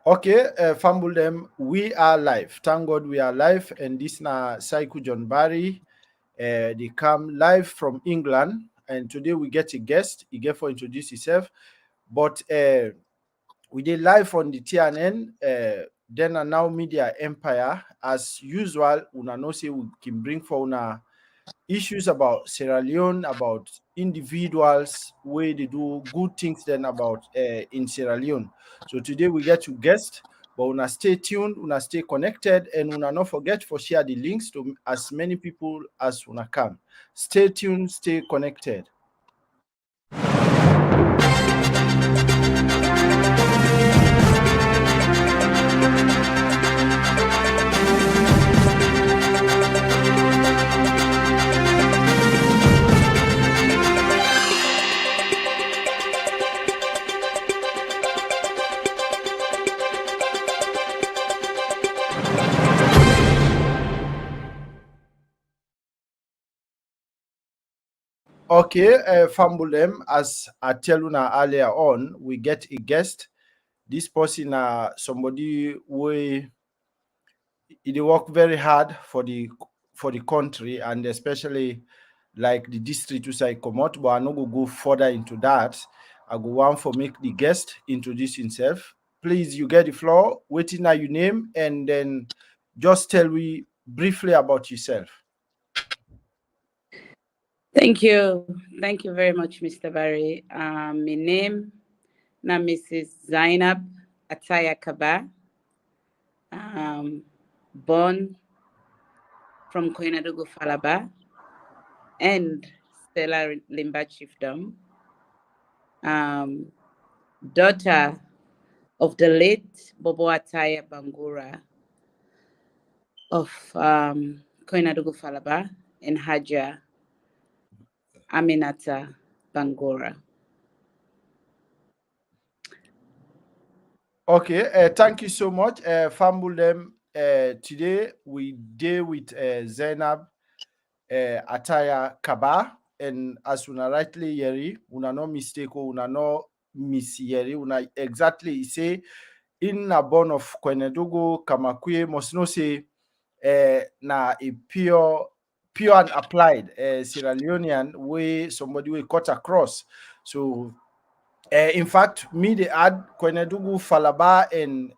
Okay, Fambulem, we are live. Thank God we are live, and this na Saiku John Barry. They come live from England, and today we get a guest. He get for introduce himself, but we did live on the TNN. Then and now Media Empire, as usual. Una know say we can bring for una issues about Sierra Leone, about individuals where they do good things then about in Sierra Leone. So today we get to guest, but una stay tuned, una stay connected, and una not forget for share the links to as many people as una can. Stay tuned, stay connected. Okay, Fambulem, as I tell you earlier on, we get a guest. This person, somebody we they work very hard for the country and especially like the district which I come out, but I no go further into that. I go want for make the guest introduce himself. Please, you get the floor. Waiting now your name and then just tell me briefly about yourself. Thank you. Thank you very much, Mr. Barry. My name now Mrs. Zainab Ataya Kaba. Born from Koinadugu Falaba and Stella Limba Chiefdom. Daughter of the late Bobo Ataya Bangura of Koinadugu Falaba and Haja Aminata Bangura. Okay, thank you so much, Fambulem. Today we deal with Zainab Ataya Kaba, and as una rightly yeri, una no mistake or una no miss yeri, una exactly say in a born of Kwenedugu Kamakwe must know say na a pure and applied Sierra Leonean way somebody will cut across. So in fact, me they add Kwenedugu, Falaba, and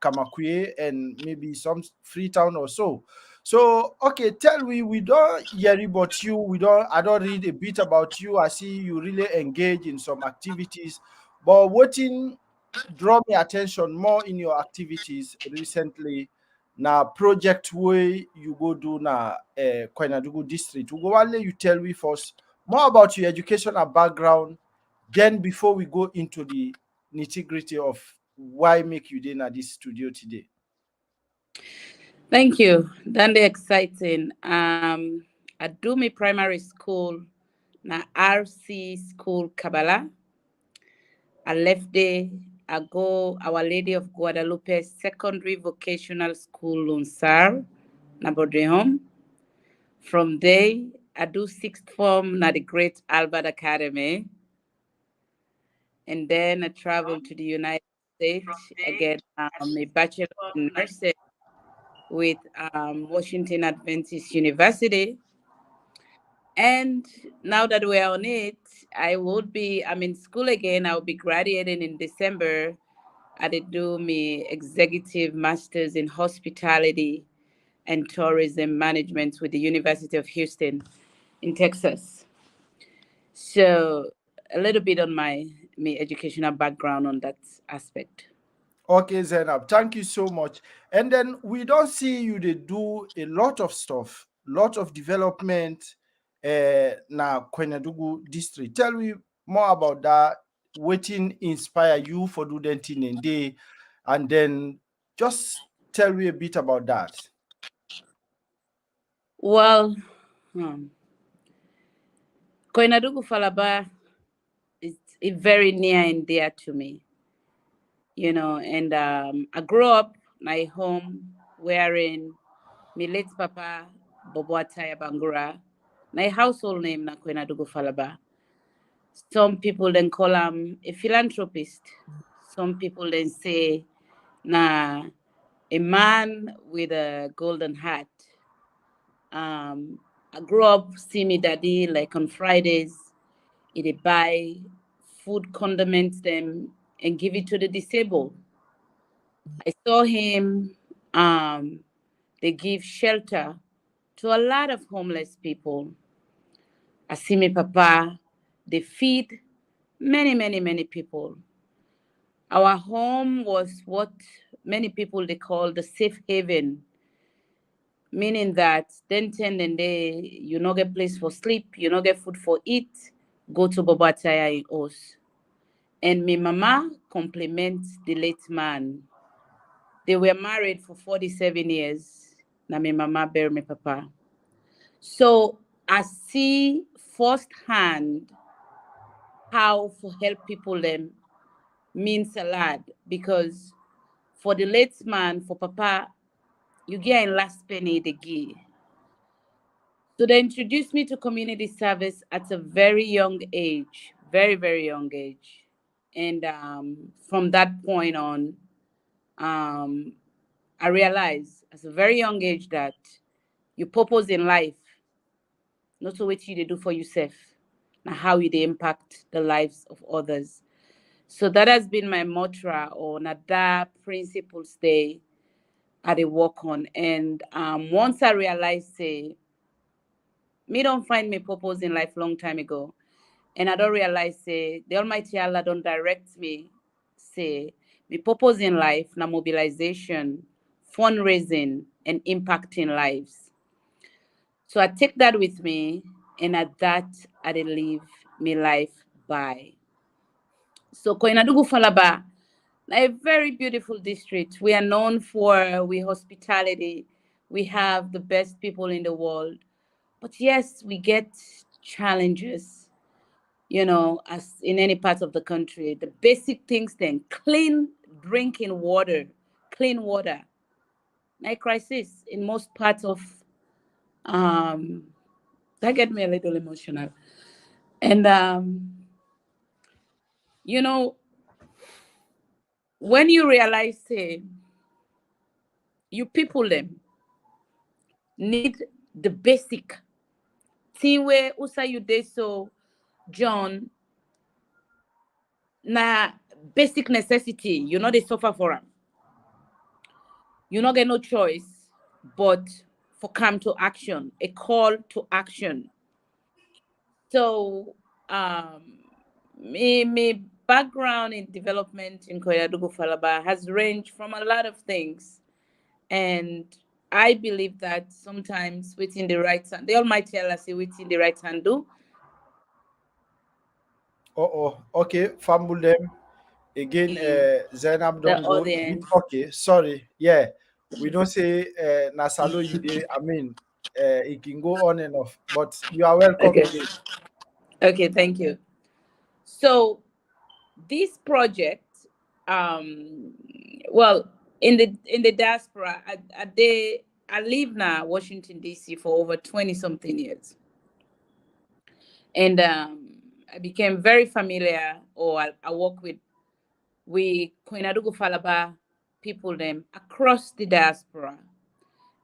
Kamakwe, and maybe some Freetown or so. So okay, tell me, we don't hear about you. I don't read a bit about you. I see you really engage in some activities, but what in draw me attention more in your activities recently? Now project way you go do na Kwenedugu district. We go only you tell me first more about your educational background, then before we go into the nitty-gritty of why make you in at this studio today. Thank you. That's exciting. I do my primary school na RC School Kabbalah. I left there. I go Our Lady of Guadalupe Secondary Vocational School Lunsar, na Bodreham. From there, I do sixth form na the Great Albert Academy. And then I traveled to the United States. I get a Bachelor in Nursing with Washington Adventist University. And now that we're on it, I'm in school again. I'll be graduating in December. I did do my executive master's in hospitality and tourism management with the University of Houston in Texas. So a little bit on my educational background on that aspect. Okay, Zainab, thank you so much. And then we don't see you they do a lot of stuff, lot of development now Kwenedugu district. Tell me more about that. Waiting inspire you for do that thing and day, and then just tell me a bit about that. Well, Koinadugu Falaba is very near and dear to me, and I grew up my home wearing my late papa, Bobo Ataya Bangura, my household name na Koinadugu Falaba. Some people then call him a philanthropist. Some people then say Now, a man with a golden hat. I grew up seeing me daddy like on Fridays. He'd buy food, condiments them, and give it to the disabled. I saw him. They give shelter to a lot of homeless people. I see me papa. They feed many, many, many people. Our home was what many people they call the safe haven, meaning that then ten and day you no get place for sleep, you no get food for eat, go to Bobataya in Os. And me mama compliments the late man. They were married for 47 years. Na me mama bury me papa. So I see firsthand how to help people them means a lot, because for the late man, for papa, you get in last penny they give. So they introduced me to community service at a very young age, very, very young age. And from that point on, um, I realized at a very young age that your purpose in life, not to what you do for yourself, and how you impact the lives of others. So that has been my mantra, or that principles day I dey work on. And once I realized, say, me don't find my purpose in life long time ago. And I don't realize, say, the Almighty Allah don't direct me, say, my purpose in life, na mobilization, fundraising, and impacting lives. So I take that with me, and at that, I dey live my life by. So Koinadugu Falaba, a very beautiful district. We are known for we hospitality. We have the best people in the world. But yes, we get challenges, as in any part of the country. The basic things then, clean drinking water, clean water. Like crisis in most parts of that get me a little emotional. And you know, when you realize, say, you people them need the basic thing where usa you dey so John na basic necessity, they suffer for them. You not get no choice but for come to action, a call to action. So my background in development in Koyadugu Falaba has ranged from a lot of things. And I believe that sometimes within the right hand, the Almighty Allah say within the right hand do. Okay, Fambulem. Again, Zainab The don't go. audience. Okay, sorry. Yeah, we don't say Nasalo Yide. I mean, it can go on and off, but you are welcome Okay. again. Okay, thank you. So this project, well, in the diaspora, I live now Washington DC for over 20 something years, and I became very familiar, or I work with Koinadugu Falaba people them across the diaspora.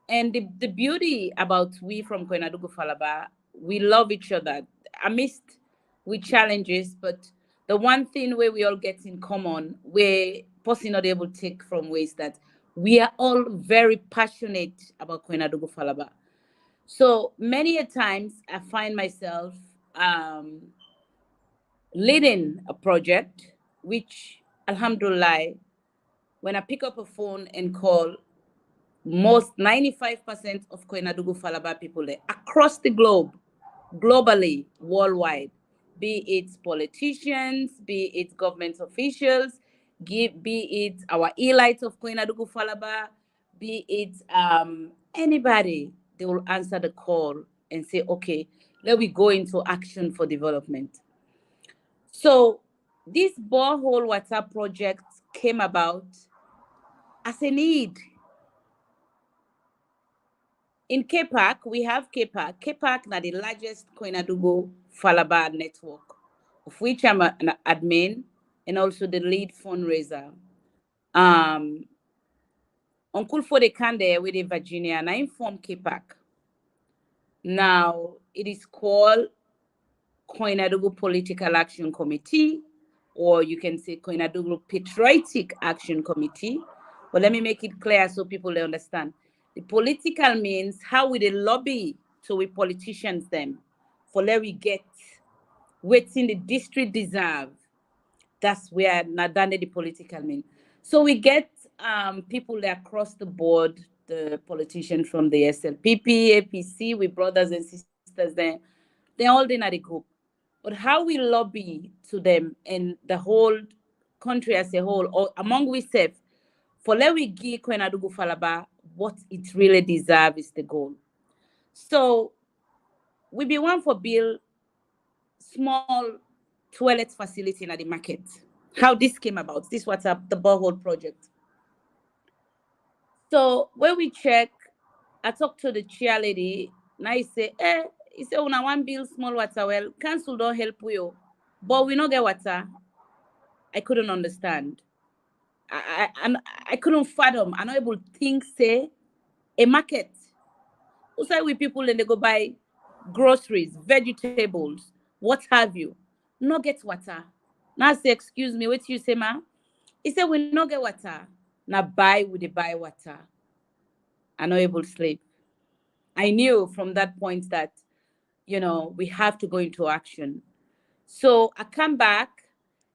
And the beauty about we from Koinadugu Falaba, we love each other amidst with challenges, but the one thing where we all get in common, where person not able to take from ways that we are all very passionate about Koinadugu Falaba. So many a times I find myself leading a project, which Alhamdulillah, when I pick up a phone and call, most 95% of Koinadugu Falaba people there across the globe, globally, worldwide, be it politicians, be it government officials, be it our elites of Koinadugu Falaba, be it anybody, they will answer the call and say, okay, let we go into action for development. So this borehole water project came about as a need. In KPAC, we have KPAC. KPAC is the largest Koinadugu Falaba network, of which I'm an admin and also the lead fundraiser. Uncle for the Kande with the Virginia, and I inform KPAC. Now it is called Koinadugu Political Action Committee, or you can say Koinadugu Patriotic Action Committee. But let me make it clear so people understand. The political means how we lobby to we politicians them for let we get what's in the district deserve. That's where Nadane the political mean. So we get people across the board, the politicians from the SLPP, APC, we brothers and sisters there. They're all in the group. But how we lobby to them and the whole country as a whole, or among we self, for let we give Koinadugu Falaba what it really deserves is the goal. So we be one for build small toilet facility in the market. How this came about, this was the borehole project. So when we check, I talked to the chair lady, and I say, he said, when I want build small water well, council don't help you, but we don't get water. I couldn't understand. I couldn't fathom. I'm not able to think, say, a market. Also, with people and they go buy groceries, vegetables, what have you, not get water. Now I say, excuse me, what you say, ma? He said, we not get water. Now buy, we buy water. I'm not able to sleep. I knew from that point that, you know, we have to go into action. So I come back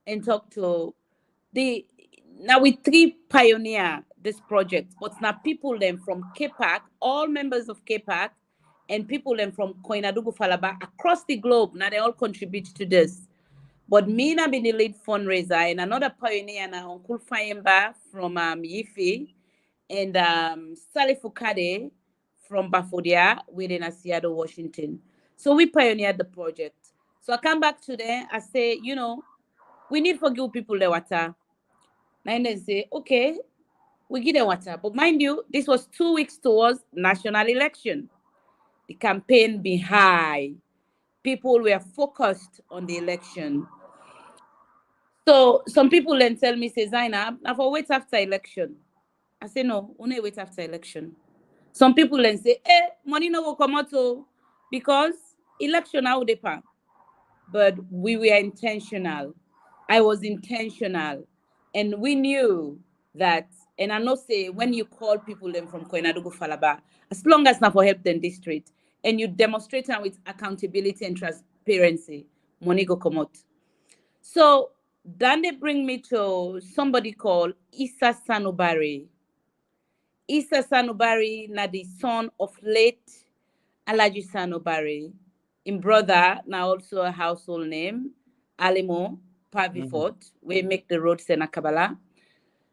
and talk to now we three pioneer this project, but now people then from KPAC, all members of KPAC, and people then from Koinadugu Falaba across the globe, now they all contribute to this. But me na be the lead fundraiser, and another pioneer now Uncle Fayemba from Yifi, and Sally Fukade from Bafodia within Seattle, Washington. So we pioneered the project. So I come back to there, I say, you know, we need to give people the water. And they say, okay, we give the water. But mind you, this was 2 weeks towards national election. The campaign be high. People were focused on the election. So some people then tell me, say, Zainab, I for wait after election. I say, no, only wait after election. Some people then say, money no will come out because election how they pay. But we were intentional. I was intentional. And we knew that, and I know say, when you call people then from Koinadugu Falaba, as long as not for help them district, and you demonstrate them with accountability and transparency, money go come out. So then they bring me to somebody called Issa Sanubari. Issa Sanubari, na the son of late Alaji Sanubari. In brother, now also a household name, Alimo Pavifort, we make the roads in Akabala.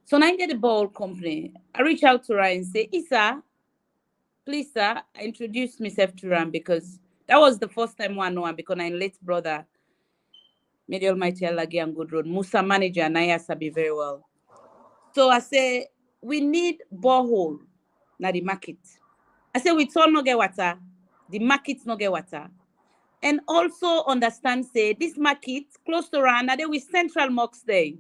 So now I get the ball company. I reach out to her and say, Issa, please, sir, I introduce myself to her because that was the first time I know her because I'm late brother. May the Almighty Allah give him good road. Musa manager and I sabi very well. So I say, we need borehole na the market. I say, we all no get water. The market no get water. And also understand, say, this market close to Rana, there with Central Mosque Day.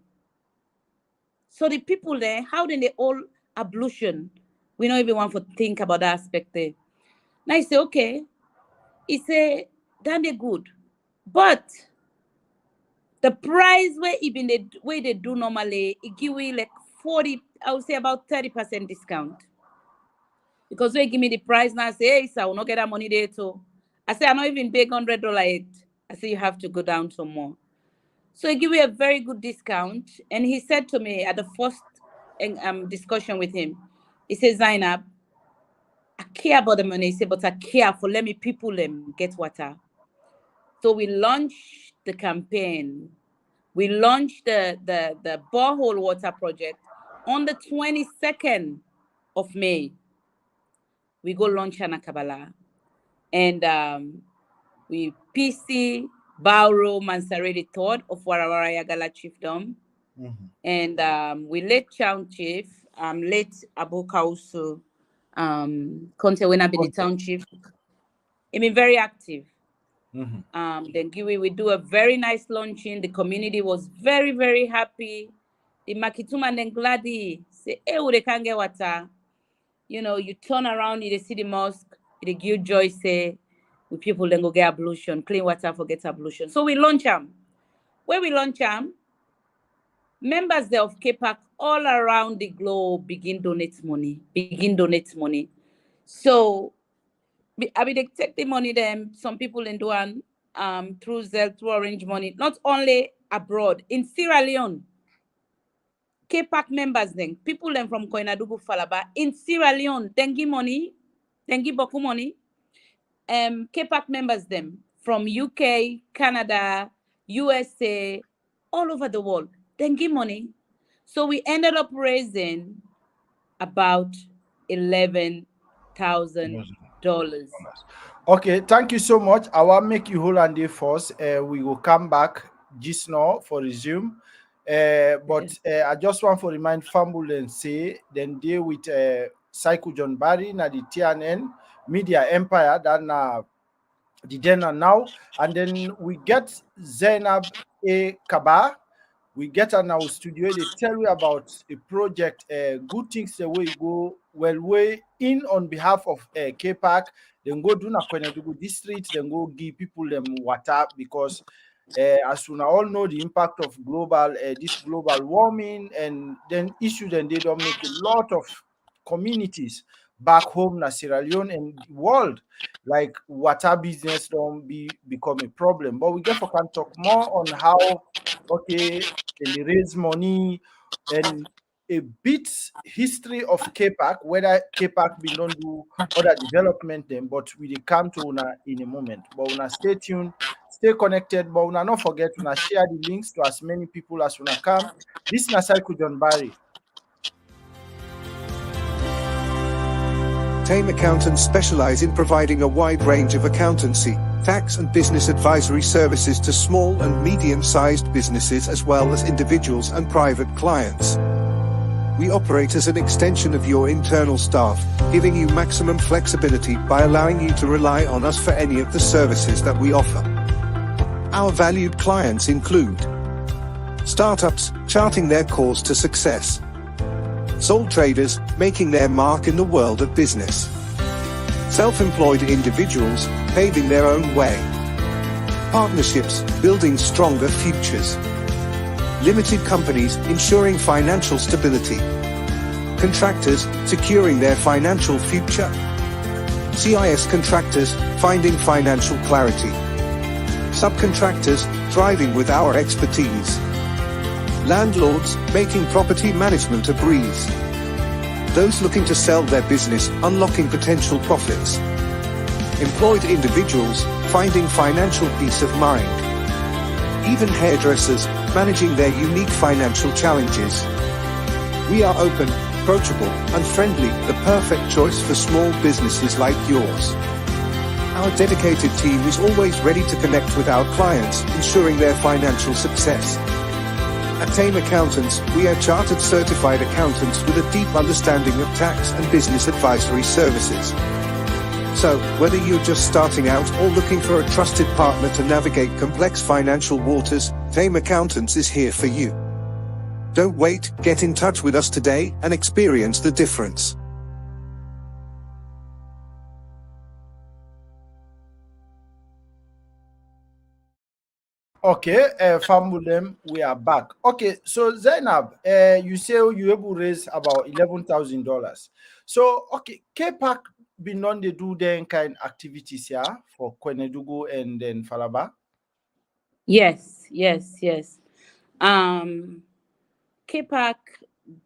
So the people there, how do they all ablution? We don't even want to think about that aspect there. Now I say, okay. He say, then they good. But the price where even the way they do normally, it give me like 40, I would say about 30% discount. Because they give me the price now, I say, hey, sir, I will not get that money there too. I say, I'm not even paying $100. I say, you have to go down some more. So he gave me a very good discount. And he said to me at the first discussion with him, he says, Zainab, I care about the money. He said, but I care for let me people them get water. So we launched the campaign. We launched the borehole water project on the 22nd of May. We go launch Anakabala. And we PC, Bauro, Mansaredi third of Warawara Yagala Chiefdom. And we late Town Chief, late Abu Kausu, Conte Wena be the Town Chief. I mean, very active. Then we do a very nice launching. The community was very, very happy. The Makituma and Gladi say, hey, they can't get water. you know, you turn around, you see the mosque, you give joy, say, with people then go get ablution, clean water for get ablution. So we launch them. Where we launch them, members of KPAC all around the globe begin donate money. So I mean, they take the money them, some people in Duan, through Zelle, through Orange Money, not only abroad, in Sierra Leone. KPAC members then, people then from Koinadugu Falaba, in Sierra Leone, they give money, they give beaucoup money. KPAC members them from UK, Canada, USA, all over the world, they give money. So we ended up raising about $11,000. Okay, thank you so much. I will make you hold on there first. We will come back just now for resume. But I just want to remind Fambul and say, then deal with Psycho John Barry, na the TNN Media Empire, that the then and now. And then we get Zainab A. Kaba. We get in our studio, they tell you about a project, good things the way you go, well, way in on behalf of KPAC, then go do na Koinadugu district, then go give people them water, because as we all know, the impact of this global warming, and then issue, then they don't make a lot of communities back home na Sierra Leone and the world, like water business don't become a problem. But we can talk more on how, okay, they raise money and a bit history of KPAC, whether KPAC been don't do other development then, but we will come to una in a moment. But una stay tuned, stay connected, but una not forget una share the links to as many people as una come. This is Psycho John Barry. Tame Accountants specialize in providing a wide range of accountancy, tax and business advisory services to small and medium-sized businesses as well as individuals and private clients. We operate as an extension of your internal staff, giving you maximum flexibility by allowing you to rely on us for any of the services that we offer. Our valued clients include startups charting their course to success, sole traders making their mark in the world of business, self-employed individuals paving their own way, partnerships building stronger futures, limited companies ensuring financial stability, contractors securing their financial future, CIS contractors finding financial clarity, subcontractors thriving with our expertise, landlords making property management a breeze, those looking to sell their business unlocking potential profits, employed individuals finding financial peace of mind, even hairdressers managing their unique financial challenges. We are open, approachable, and friendly, the perfect choice for small businesses like yours. Our dedicated team is always ready to connect with our clients, ensuring their financial success. At Tame Accountants, we are chartered certified accountants with a deep understanding of tax and business advisory services. So, whether you're just starting out or looking for a trusted partner to navigate complex financial waters, Tame Accountants is here for you. Don't wait, get in touch with us today and experience the difference. Okay, Famulem, we are back. Okay, so Zainab, you say you able to raise about $11,000. So, okay, KPAC been on they do then kind activities here for Koinadugu and then Falaba? Yes. KPAC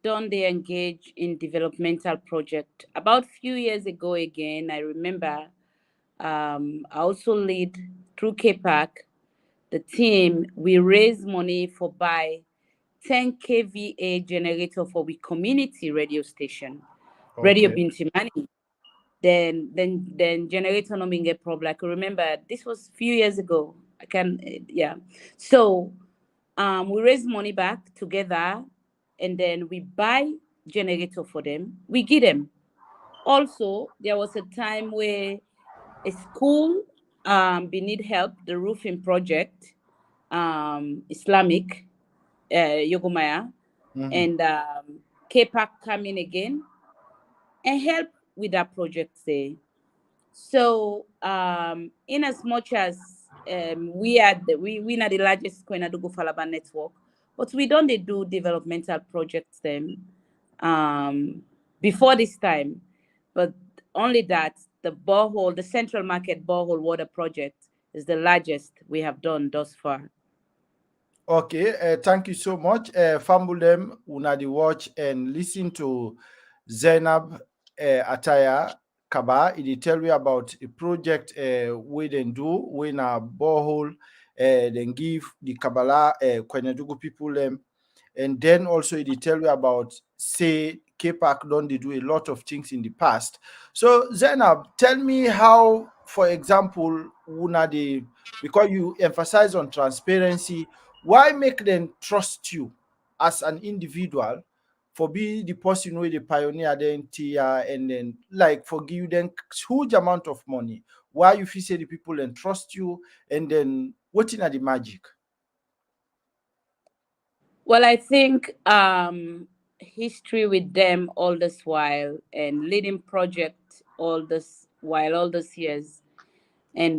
don't they engage in developmental project. About few years ago again, I remember I also lead through KPAC, the team, we raise money for buy 10 kVA generator for the community radio station, Radio Bintimani. Then generator no being a problem. I can remember this was a few years ago. So we raise money back together, and then we buy generator for them. We give them. Also, there was a time where a school we need help, the roofing project, Islamic, Yogomaya, and KPAC come in again and help with that project there. So, in as much as we are the largest Koinadugu Falaba network, but we don't do developmental projects them before this time, but only that the Central Market borehole water project is the largest we have done thus far. Okay, thank you so much. Fambulem, Unadi watch and listen to Zainab Ataya Kaba. It tell you about a project we then do when a borehole then give the Kabbalah Koinadugu people and then also it tell you about say KPAC don't they do a lot of things in the past. So Zainab, tell me how, for example, Unadi, because you emphasize on transparency, why make them trust you as an individual for be the person who the pioneer identity and then like for give them huge amount of money? Why you feel say the people and trust you and then what in the magic? Well, I think history with them all this while and leading project all those years and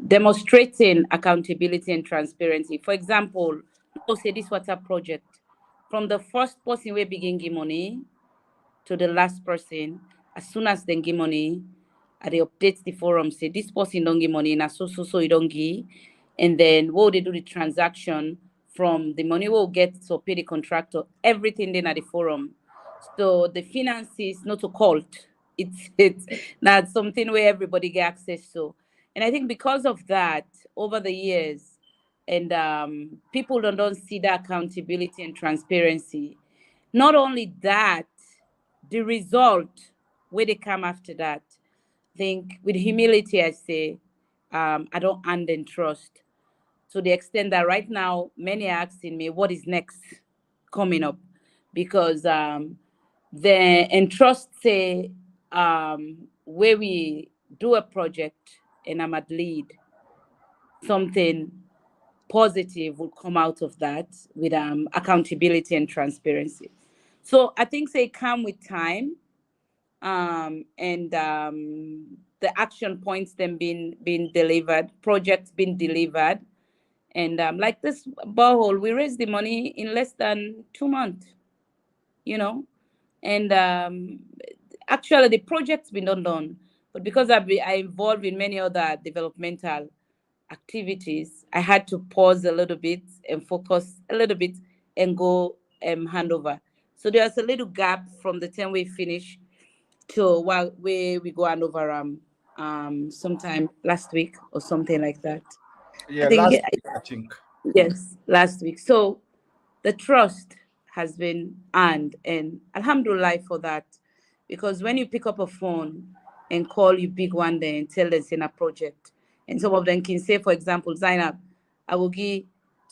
demonstrating accountability and transparency. For example, no say this water project from the first person we begin give money to the last person. As soon as they give money, they update the forum say this person don't give money na so you don't give, and then what they do the transaction from the money we'll get to pay the contractor, everything then at the forum. So the finances not a cult. It's not something where everybody get access to. And I think because of that, over the years, and people don't see the accountability and transparency. Not only that, the result where they come after that, I think with humility, I say, I don't hand and trust to the extent that right now many are asking me what is next coming up, because the entrust say where we do a project and I'm at lead, something positive will come out of that with accountability and transparency. So I think they come with time, and the action points then being delivered, projects being delivered. And like this borehole, we raised the money in less than 2 months, and actually the project's been done. But because I involved in many other developmental activities, I had to pause a little bit and focus a little bit and go handover. So there's a little gap from the time we finish to where we go handover sometime last week or something like that. Yeah, last week, I think. Yes, last week. So the trust has been earned, and alhamdulillah for that, because when you pick up a phone and call you big one day and tell them it's in a project, and some of them can say, for example, Zainab, I will give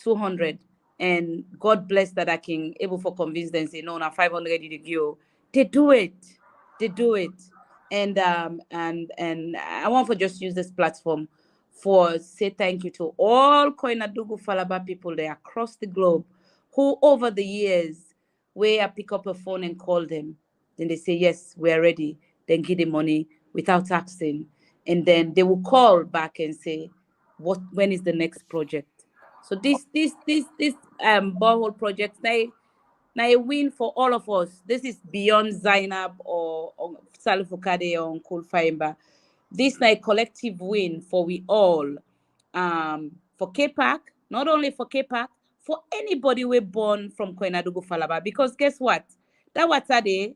200, and God bless that I can able for convince them say no, now 500 you give. They do it, and I want to just use this platform for say thank you to all Koinadugu Falaba people there across the globe who over the years where I pick up a phone and call them, then they say yes, we're ready, then give the money without asking, and then they will call back and say when is the next project. So this borehole project now a win for all of us. This is beyond Zainab or Salifukade or Uncle Faimba. This is a collective win for we all. For KPAC, not only for KPAC, for anybody we born from Koinadugu Falaba. Because guess what? That water there,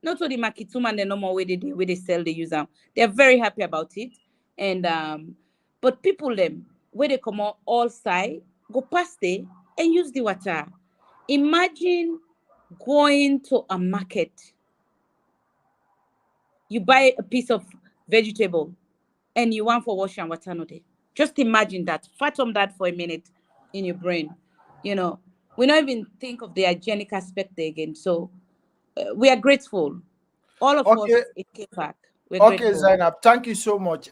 not only Makituma and the normal way they sell, they use them. They're very happy about it. And but people them where they come out all side, go past there and use the water. Imagine going to a market. You buy a piece of vegetable and you want for wash and water no day. Just imagine that. Fathom that for a minute in your brain. We don't even think of the hygienic aspect again. So we are grateful. All of us in KPAC. Okay, grateful. Zainab, thank you so much.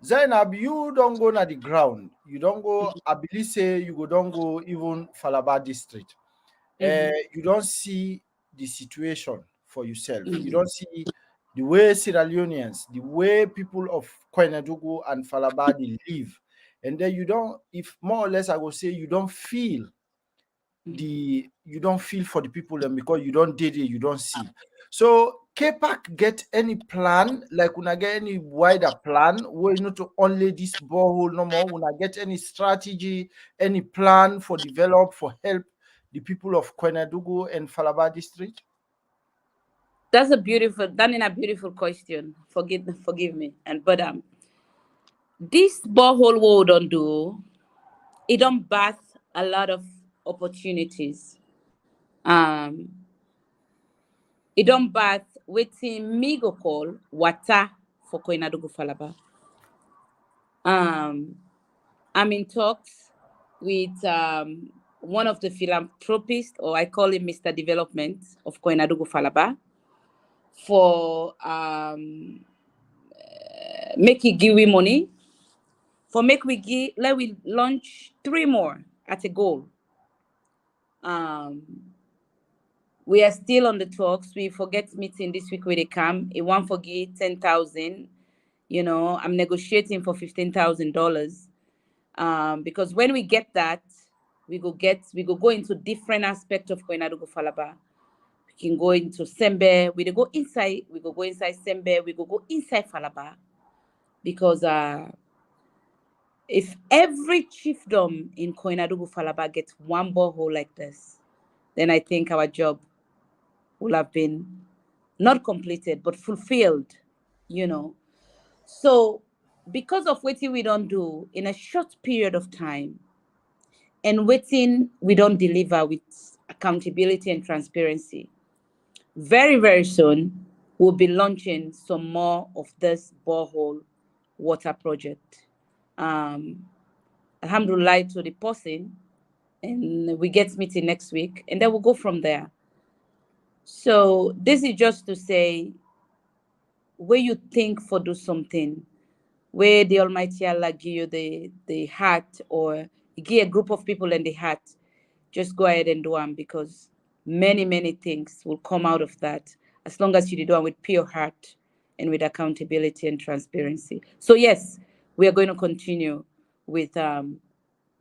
Zainab, you don't go na the ground. You don't go, I believe say you don't go even Falaba district. You don't see the situation for yourself. You don't see the way Sierra Leoneans, the way people of Koinadugu and Falaba they live. And then you don't, if more or less I will say, you don't feel for the people them because you don't did it, you don't see. So KPAC get any plan, like when I get any wider plan where you not to only this borehole no more, when I get any strategy, any plan for develop for help the people of Koinadugu and Falaba district? That's a beautiful question. Forgive me. But this borehole what we don't do, it don't birth a lot of opportunities. It don't birth waiting me go call water for Koinadugu Falaba. I'm in talks with one of the philanthropists, or I call him Mr. Development of Koinadugu Falaba, for make it give we money, for make we give, let we launch 3 more at a goal. We are still on the talks. We forget meeting this week where they come. It won't forget 10,000. You know, I'm negotiating for $15,000. Because when we get that, we go go into different aspects of Koinadugu Falaba. We can go into Sembe. We go inside Sembe. We go inside Falaba. Because if every chiefdom in Koinadugu Falaba gets one borehole like this, then I think our job will have been not completed, but fulfilled, you know. So because of waiting we don't do in a short period of time, and waiting we don't deliver with accountability and transparency, very, very soon, we'll be launching some more of this borehole water project. Alhamdulillah to the person, and we get meeting next week, and then we'll go from there. So this is just to say, where you think for do something, where the Almighty Allah give you the heart, or give a group of people in the heart, just go ahead and do them, because many, many things will come out of that, as long as you do them with pure heart and with accountability and transparency. So yes, we are going to continue with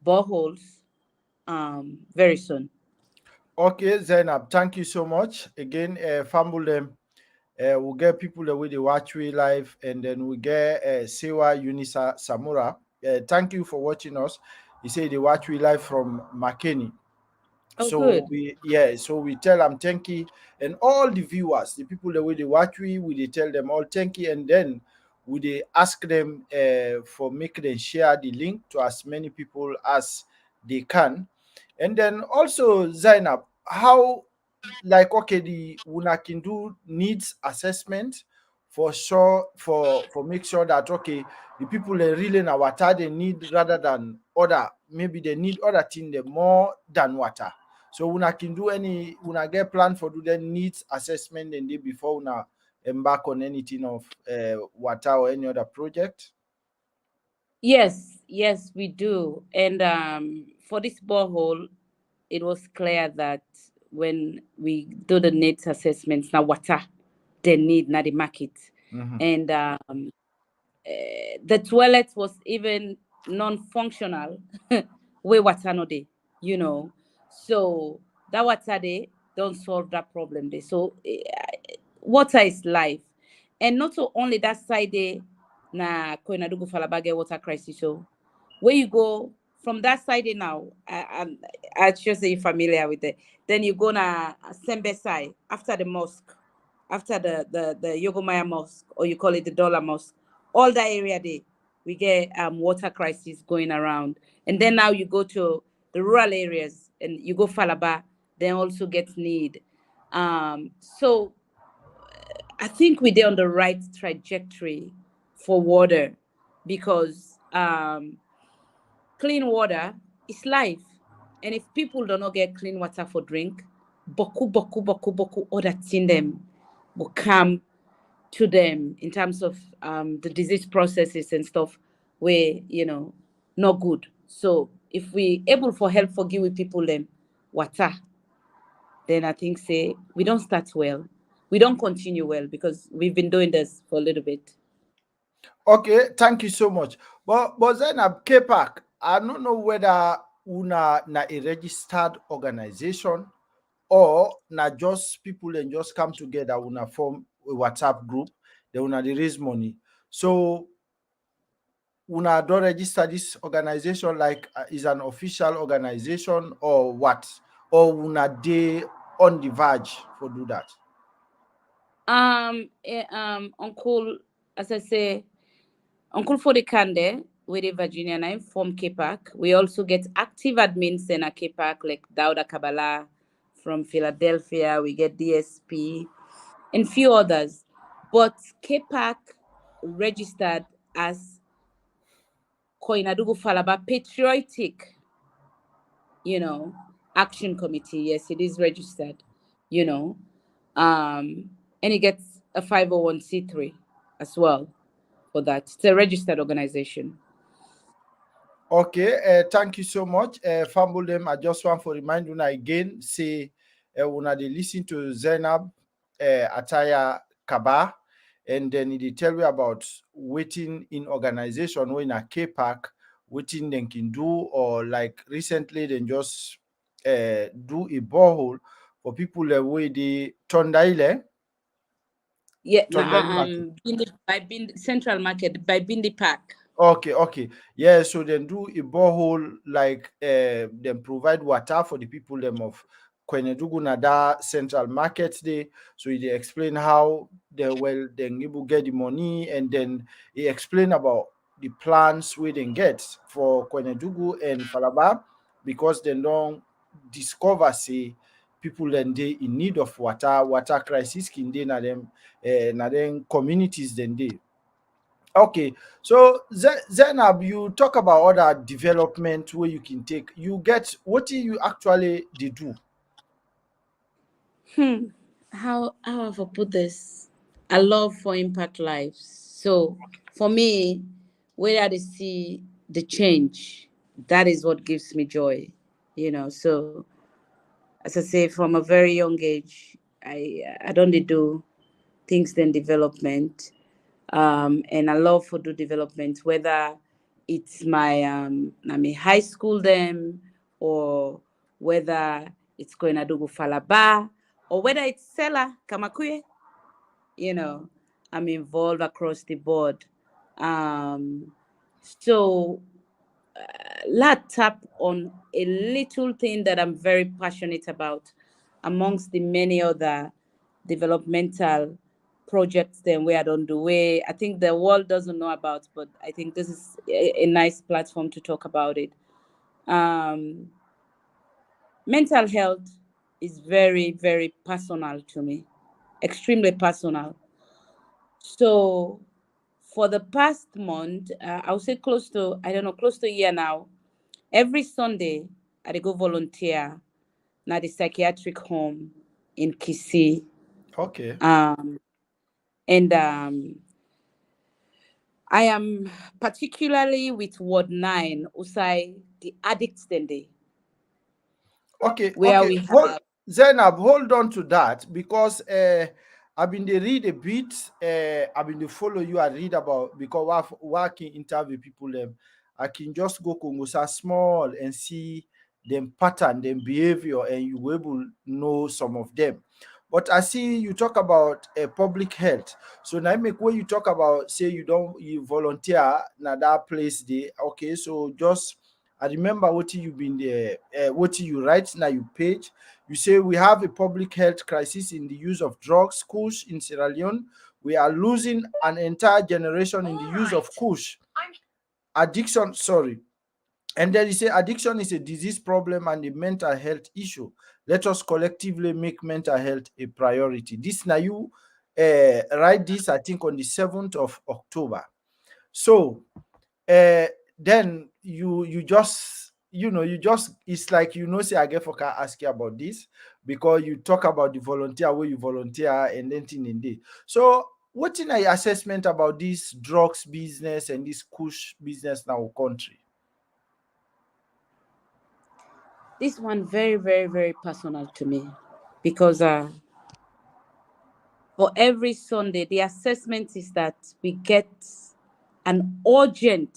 boreholes very soon. Okay, Zainab, thank you so much. Again, Fambulem, we'll get people the way they watch we live, and then we get Sewa Unisa Samura. Thank you for watching us. He said they watch we live from Makeni. Oh, So good. we tell them thank you, and all the viewers, the people the way they watch we tell them all thank you, and then we ask them for make them share the link to as many people as they can. And then also, Zainab, how, like, okay, the Unakindu needs assessment for sure, for make sure that okay, the people are really in water they need, rather than other, maybe they need other things more than water. So una get plan for do the needs assessment and day before una embark on anything of water or any other project. Yes, we do. And for this borehole, it was clear that when we do the needs assessments, now water, they need, not the market. And the toilet was even non-functional, where water no day, you know. So that water they don't solve that problem there. So water is life. And not only that side there, na Koinadugu Falaba get water crisis. So where you go from that side now, I just say you're familiar with it. Then you go na Sembe side, after the mosque, after the Yogomaya Mosque, or you call it the Dollar Mosque. All that area there, we get water crisis going around. And then now you go to the rural areas, and you go Falaba, then also get need. So I think we're on the right trajectory for water, because clean water is life. And if people do not get clean water for drink, boku other thing them will come to them in terms of the disease processes and stuff where, you know, not good. So if we able for help forgive with people them water, then I think say we don't start well. we don't continue well because we've been doing this for a little bit. Okay, thank you so much. But then KPAC, I don't know whether una na a registered organization or na just people and just come together, una form a WhatsApp group, they una dey raise money. So una don't register this organization like is an official organization or what? Or una dey on the verge for do that? Uncle, as I say, Uncle Fodekande with Virginia and I form KPAC. We also get active admins in a KPAC like Dauda Kabbalah from Philadelphia. We get DSP and few others. But KPAC registered as Koinadugu Falaba Patriotic, Action Committee. Yes, it is registered, and it gets a 501c3 as well for that. It's a registered organization. Okay, thank you so much. Fambulem, I just want to remind you again, say, when they listen to Zainab Ataya Kaba, and then they tell you about waiting in organization when a KPAC, waiting they can do, or like recently they just do a borehole for people where they Tondaile. Yeah, by Bindi Central Market, by Bindi Park. Okay. Yeah, so then do a borehole, like then provide water for the people them of Kwenedugu Nada Central Market Day. So they explain how they will then able get the money, and then he explain about the plans we then get for Kwenedugu and Falaba, because they don't discover say people then they in need of water crisis in they na them communities then they. Okay, so Zainab, you talk about other development where you can take. You get what do you actually they do? How have I put this? I love for impact lives. So for me, where I see the change, that is what gives me joy. So as I say, from a very young age, I don't do things then development. And I love for do development, whether it's my high school them, or whether it's going to do Falaba, or whether it's Sela Kamakuye. I'm involved across the board. So let's tap on a little thing that I'm very passionate about, amongst the many other developmental projects then where I don't do way I think the world doesn't know about, but I think this is a nice platform to talk about it. Mental health is very, very personal to me, extremely personal. So for the past month, I would say close to a year now, every Sunday I go volunteer at the psychiatric home in Kisii. Okay. And I am particularly with Ward 9, Usai, the addicts then day. Okay. Where we have Zainab, hold on to that, because I've been to read a bit. I've been to follow you and read about, because I can interview people. I can just go Kongosa small and see them pattern, them behavior, and you will able know some of them. But I see you talk about public health. So now make when you talk about, say you volunteer na that place there. Okay, so just I remember what you've been there, what you write now you page. You say we have a public health crisis in the use of drugs, kush in Sierra Leone. We are losing an entire generation in the use of kush. Addiction, sorry. And then you say addiction is a disease problem and a mental health issue. Let us collectively make mental health a priority. This now you write this, I think, on the 7th of October. So then you just it's like say I get for can ask you about this, because you talk about the volunteer where you volunteer and then thing in day. So what's in your assessment about this drugs business and this kush business now country? This one very, very, very personal to me, because For every Sunday, the assessment is that we get an urgent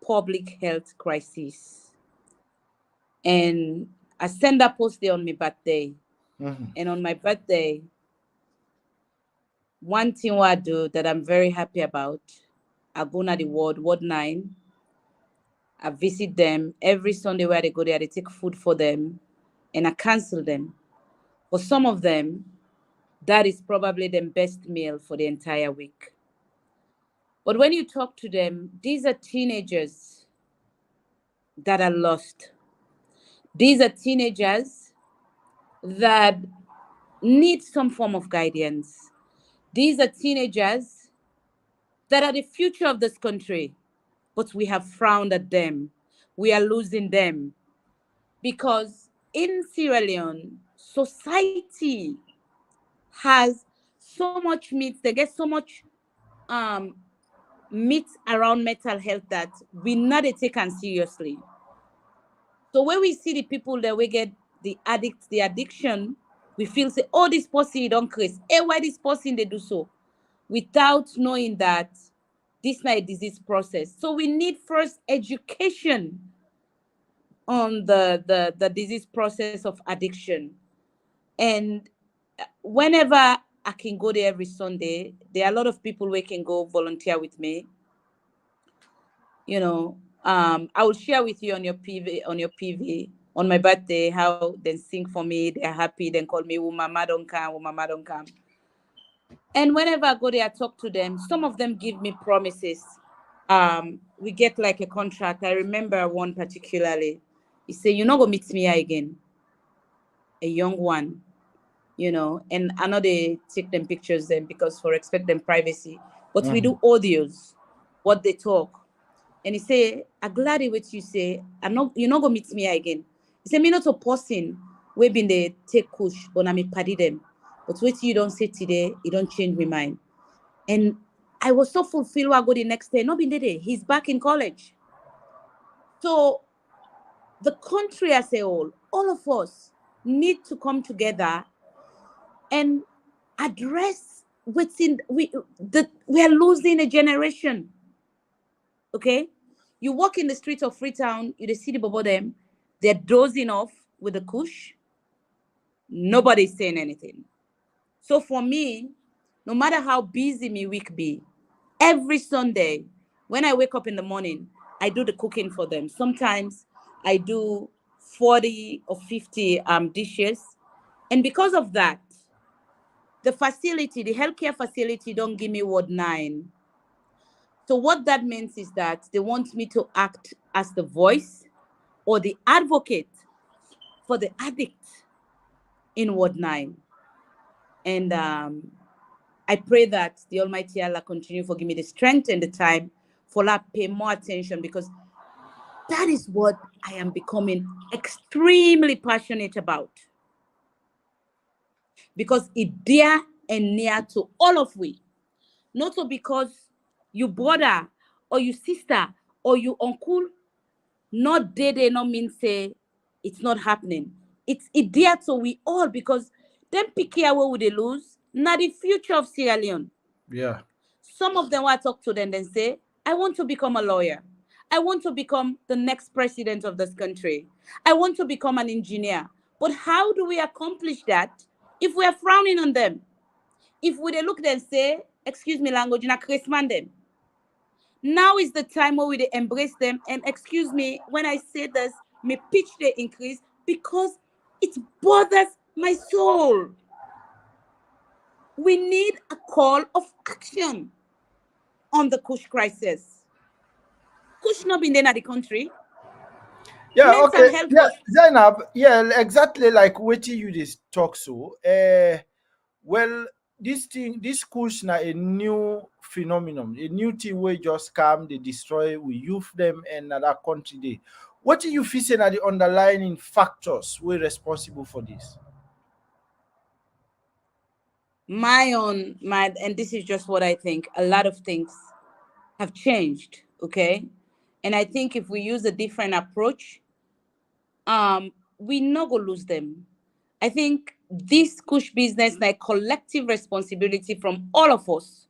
public health crisis. And I send that post there on my birthday. And on my birthday, one thing I do that I'm very happy about, I go to the Ward 9. I visit them every Sunday where they go there. They take food for them and I cancel them. For some of them, that is probably the best meal for the entire week. But when you talk to them, these are teenagers that are lost. These are teenagers that need some form of guidance. These are teenagers that are the future of this country, but we have frowned at them. We are losing them because in Sierra Leone, society has so much myths. They get so much myths around mental health that we not taken seriously. So when we see the people that we get the addiction, we feel say, oh, this person don't crazy. Hey, why this person they do so? Without knowing that this is a disease process. So we need first education on the disease process of addiction. And whenever I can go there every Sunday, there are a lot of people who can go volunteer with me. You know, I will share with you on your PV on my birthday how they sing for me. They're happy. Then call me, "Oh, mama don't come. Oh, mama don't come." And whenever I go there, I talk to them. Some of them give me promises. We get like a contract. I remember one particularly. He said, "You're not gonna meet me again." A young one, you know, and I know they take them pictures then because for respect them privacy. But we do audios, what they talk. And he say, I'm glad what you say. You're not gonna meet me again. He say, me not a person we been they take kush, but I paddy them. But what you don't say today, it don't change my mind. And I was so fulfilled. I go the next day. Not been the day. He's back in college. So the country as a whole, all of us need to come together and address what's in we are losing a generation. Okay, you walk in the streets of Freetown, you see the bobo them, they're dozing off with the kush. Nobody's saying anything. So for me, no matter how busy my week be, every Sunday when I wake up in the morning, I do the cooking for them. Sometimes I do 40 or 50 dishes, and because of that, the facility, the healthcare facility, don't give me Ward 9. So what that means is that they want me to act as the voice or the advocate for the addict in Ward 9. And I pray that the Almighty Allah continue to give me the strength and the time for that pay more attention, because that is what I am becoming extremely passionate about. Because it dear and near to all of we. Not so because you brother or you sister or you uncle, not they not mean say it's not happening. It's dear to we all, because them pick here where would they lose? Now the future of Sierra Leone. Yeah. Some of them, I talk to them and say, I want to become a lawyer. I want to become the next president of this country. I want to become an engineer. But how do we accomplish that if we are frowning on them? If we they look and say, excuse me, language, na Christmas them. Now is the time where we embrace them. And excuse me, when I say this, my pitch they increase because it bothers my soul. We need a call of action on the Kush crisis. Kush not been there in the country. Yeah, Mental okay. health Yeah, was- Zainab, yeah, exactly like what you just talk so. Well, this kush na a new phenomenon, a new thing where just come, they destroy, we youth them and other country day. What do you feel saying are the underlying factors we're responsible for this? And this is just what I think. A lot of things have changed, okay? And I think if we use a different approach, we not go lose them. I think this Kush business like collective responsibility from all of us.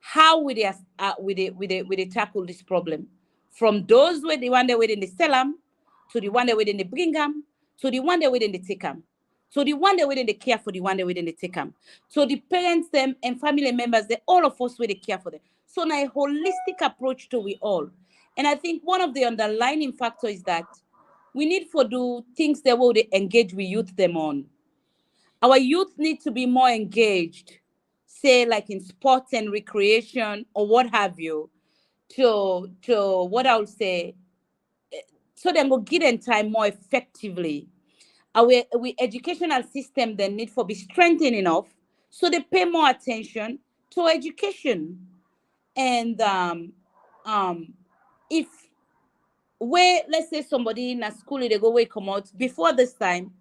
How we they tackle this problem? From those where the one that within the sell them, to the one that within the bring them, to the one that within the take them, to the one that within the care for the one that within the take them. So the parents them and family members, they all of us where they care for them. So now a holistic approach to we all. And I think one of the underlying factors is that we need for do things that will they engage with youth them on. Our youth need to be more engaged, say like in sports and recreation or what have you, to what I would say, so they will give them time more effectively. Our educational system then need for be strengthened enough so they pay more attention to education. And if where let's say somebody in a school they go way come out before this time,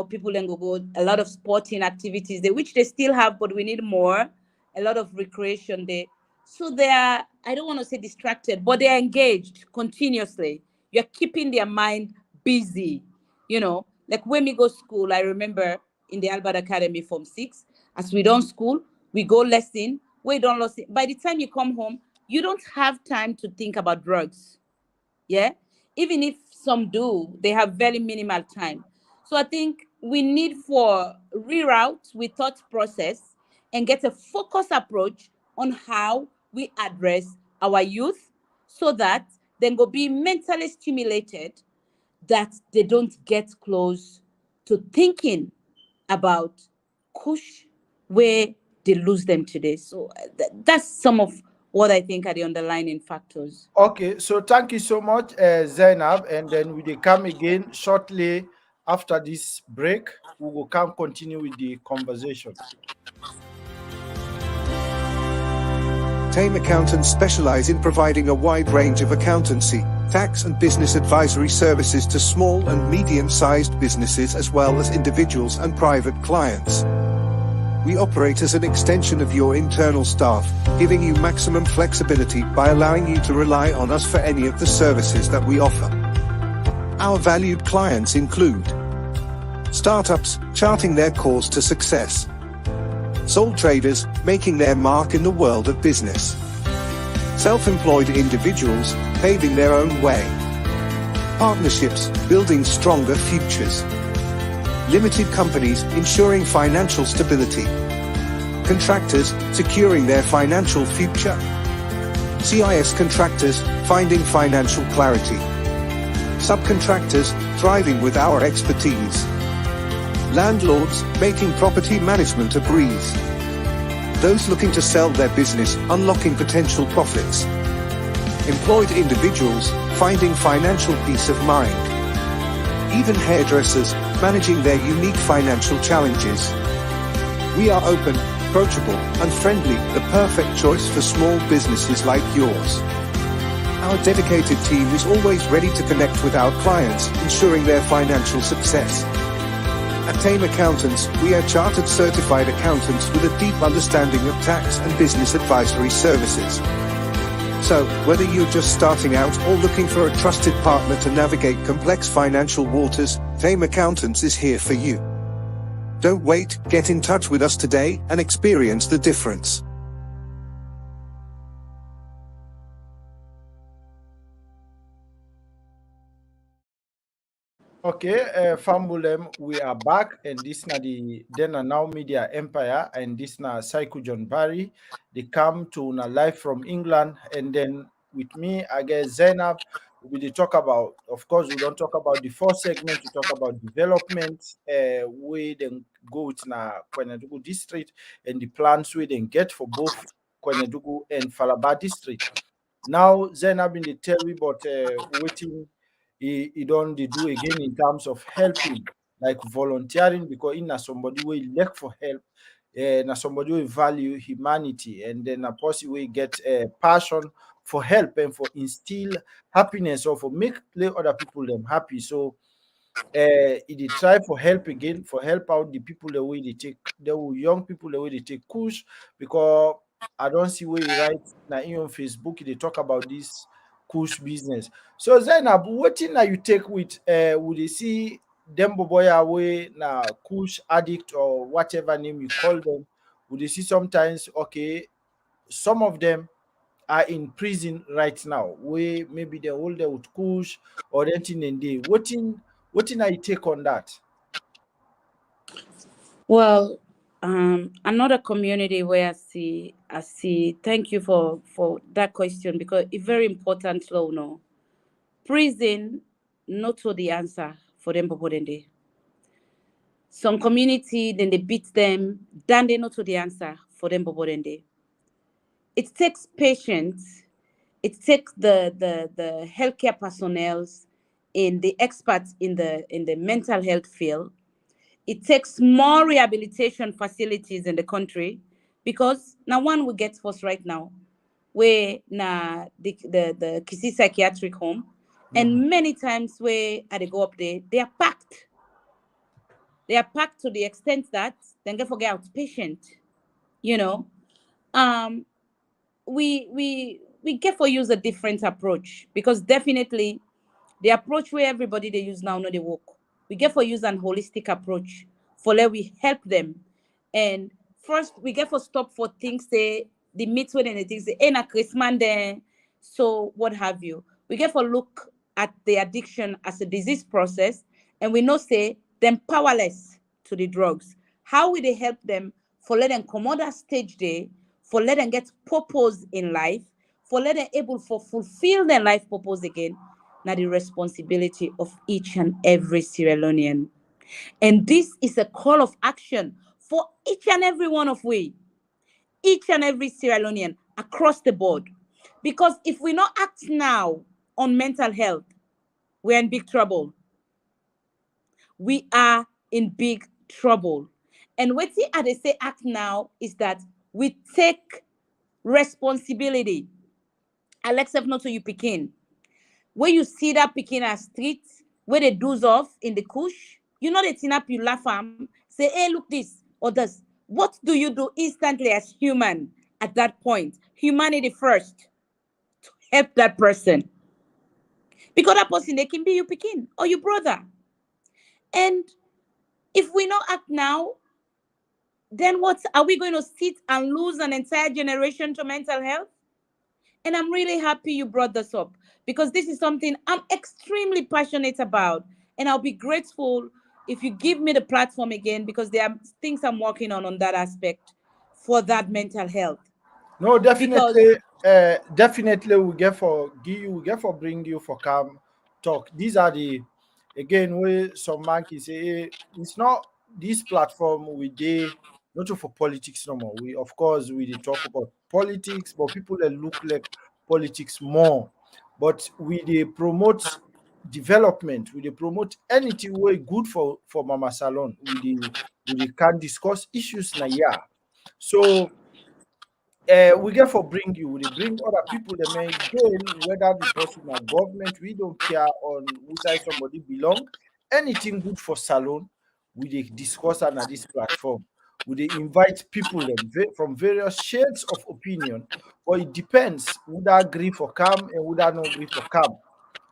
people then go a lot of sporting activities there, which they still have, but we need more, a lot of recreation there. So they are, I don't want to say distracted, but they are engaged continuously. You're keeping their mind busy, like when we go school. I remember in the Albert Academy Form 6, as we don't school, we go lesson, we don't lesson. By the time you come home, you don't have time to think about drugs. Yeah, even if some do, they have very minimal time. So I think we need for reroute with thought process and get a focused approach on how we address our youth so that they will be mentally stimulated, that they don't get close to thinking about Kush where they lose them today. So that's some of what I think are the underlying factors. Okay, so thank you so much, Zainab, and then we will come again shortly after this break. We will come continue with the conversation. Tame Accountants specialize in providing a wide range of accountancy, tax and business advisory services to small and medium-sized businesses as well as individuals and private clients. We operate as an extension of your internal staff, giving you maximum flexibility by allowing you to rely on us for any of the services that we offer. Our valued clients include startups, charting their course to success; sole traders, making their mark in the world of business; self-employed individuals, paving their own way; partnerships, building stronger futures; limited companies, ensuring financial stability; contractors, securing their financial future; CIS contractors, finding financial clarity; subcontractors, thriving with our expertise; landlords, making property management a breeze; those looking to sell their business, unlocking potential profits; employed individuals, finding financial peace of mind; even hairdressers, managing their unique financial challenges. We are open, approachable, and friendly, the perfect choice for small businesses like yours. Our dedicated team is always ready to connect with our clients, ensuring their financial success. At Tame Accountants, we are chartered certified accountants with a deep understanding of tax and business advisory services. So, whether you're just starting out or looking for a trusted partner to navigate complex financial waters, Tame Accountants is here for you. Don't wait, get in touch with us today and experience the difference. Okay, Fambulem, we are back, and this na the then and now media empire, and this na Saiku John Barry. They come to na live from England, and then with me, I guess Zainab, we talk about. Of course, we don't talk about the first segment. We talk about development. We then go with na Kwenedugu district and the plans we then get for both Kwenedugu and Falaba district. Now Zainab in the tell we about waiting. He don't do again in terms of helping, like volunteering, because in somebody will look for help, and somebody will value humanity, and then a person will get a passion for help and for instill happiness or for make other people them happy. So he did try for help again, for help out the people the way they take, the young people the way they take Kush, because I don't see where he writes now on Facebook they talk about this Kush business. So Zainab, what thing that you take with would you see them boya way na kush addict or whatever name you call them, would you see sometimes okay, some of them are in prison right now. We maybe they hold them with kush or anything in day. What in I take on that? Well, another community where I see. Thank you for that question because it's very important. So no, prison not to the answer for them popodende. Some community then they beat them, then they not to the answer for them popodende. It takes patience. It takes the healthcare personnel in the experts in the mental health field. It takes more rehabilitation facilities in the country because now one we get first right now, where na the Kisi psychiatric home, and many times where they go up there, they are packed. They are packed to the extent that they can forget outpatient. You know, we get for use a different approach because definitely the approach where everybody they use now no they work. We get for use an holistic approach for let we help them. And first we get for stop for things say the meat when and things say na Christmas there, so what have you. We get for look at the addiction as a disease process, and we know say them powerless to the drugs. How will they help them for let them come on that stage day, for let them get purpose in life, for let them able for fulfill their life purpose again? Now the responsibility of each and every Sierra Leonean. And this is a call of action for each and every one of we, each and every Sierra Leonean across the board. Because if we not act now on mental health, we're in big trouble. We are in big trouble. And what they say act now is that we take responsibility. Alex, if not to you, Pekin. Where you see that picking a street, where they doze off in the kush, you know they tin up, you laugh say, hey, look this, or this. What do you do instantly as human at that point? Humanity first, to help that person. Because that person, they can be your picking or your brother. And if we not act now, then what are we going to sit and lose an entire generation to mental health? And I'm really happy you brought this up because this is something I'm extremely passionate about. And I'll be grateful if you give me the platform again because there are things I'm working on that aspect for that mental health. No, definitely, definitely we get for bring you for calm talk. These are the again where some man can say it's not this platform we dey not for politics no more. We of course we dey talk about politics, but people that look like politics more. But we dey promote development, we dey promote anything way good for Mama Salon. We can discuss issues na yeah. So we get for bring you, we bring other people that may gain whether the person are government, we don't care on which side somebody belong. Anything good for salon, we dey discuss on this platform. We dey invite people them from various shades of opinion, but it depends would I agree for calm and would I not agree for calm.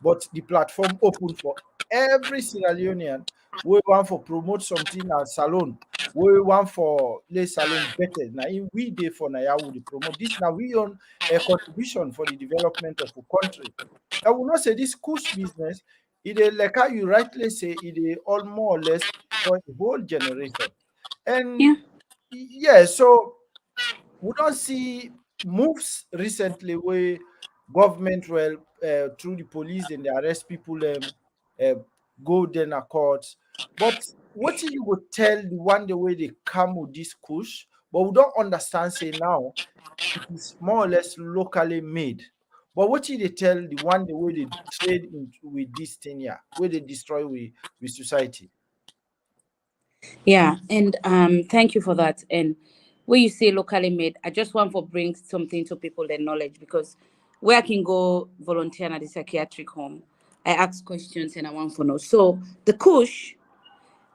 But the platform open for every Sierra Leonean. We want for promote something as salon. We want for lay salon better. Now in we day for now we dey promote this. Now we own a contribution for the development of the country. I will not say this kush business. It is like how you rightly say it is all more or less for the whole generation. And Yeah. yeah, so we don't see moves recently where government will through the police and they arrest people uh, go then a court. But what you would tell the one the way they come with this kush, but we don't understand say now it is more or less locally made. But what did they tell the one the way they trade with this thing here, where they destroy with society? Yeah, and thank you for that. And when you say locally made, I just want to bring something to people their knowledge because where I can go volunteer at the psychiatric home, I ask questions and I want to know. So the kush,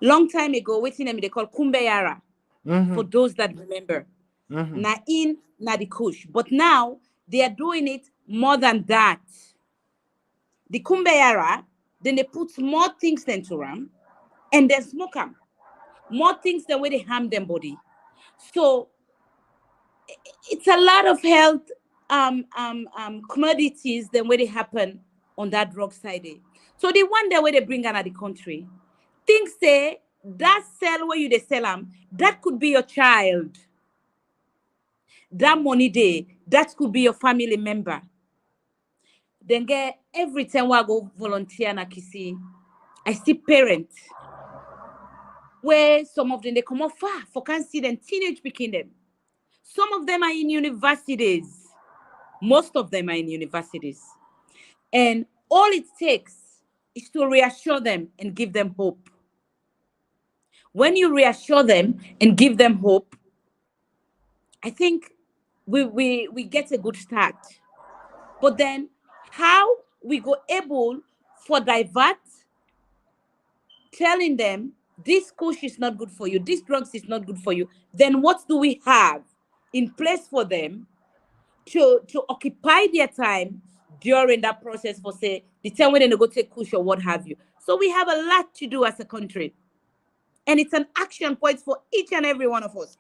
long time ago, waiting them they call kumbeyara for those that remember. Na in na the kush, but now they are doing it more than that. The kumbeyara, then they put more things into them. and then smoke them. More things than where they harm them body. So it's a lot of health commodities than where they happen on that drug side. So the one that where they bring out of the country, things say that sell where you they sell them, that could be your child. That money day, that could be your family member. Then get every time I go volunteer na Kisi, I see parents where some of them they come off far for can't see them teenage picking them. Some of them are in universities. Most of them are in universities. And all it takes is to reassure them and give them hope. When you reassure them and give them hope, I think we get a good start. But then how we go able for divert, telling them this kush is not good for you, this drugs is not good for you, then what do we have in place for them to occupy their time during that process for, say, the time when they go take kush or what have you. So we have a lot to do as a country. And it's an action point for each and every one of us.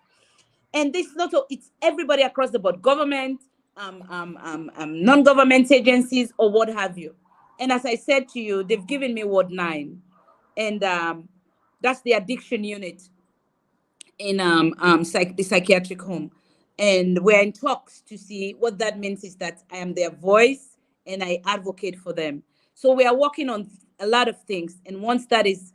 And this not it's everybody across the board, government, non-government agencies or what have you. And as I said to you, they've given me Ward 9. And that's the addiction unit in the psychiatric home. And we're in talks to see what that means is that I am their voice and I advocate for them. So we are working on a lot of things. And once that is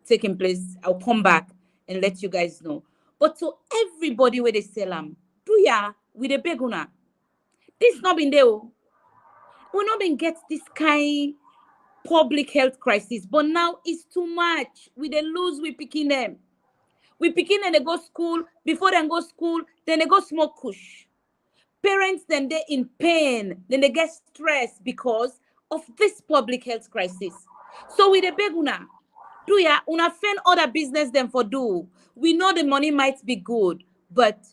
taking place, I'll come back and let you guys know. But to everybody where they sell them, do ya with a big una. This not been there. We not been get this kind public health crisis, but now it's too much. We they lose, we picking them. We picking and they go school. Before they go school, then they go smoke kush. Parents then they in pain, then they get stressed because of this public health crisis. So with the big una, do ya una find other business than for do. We know the money might be good, but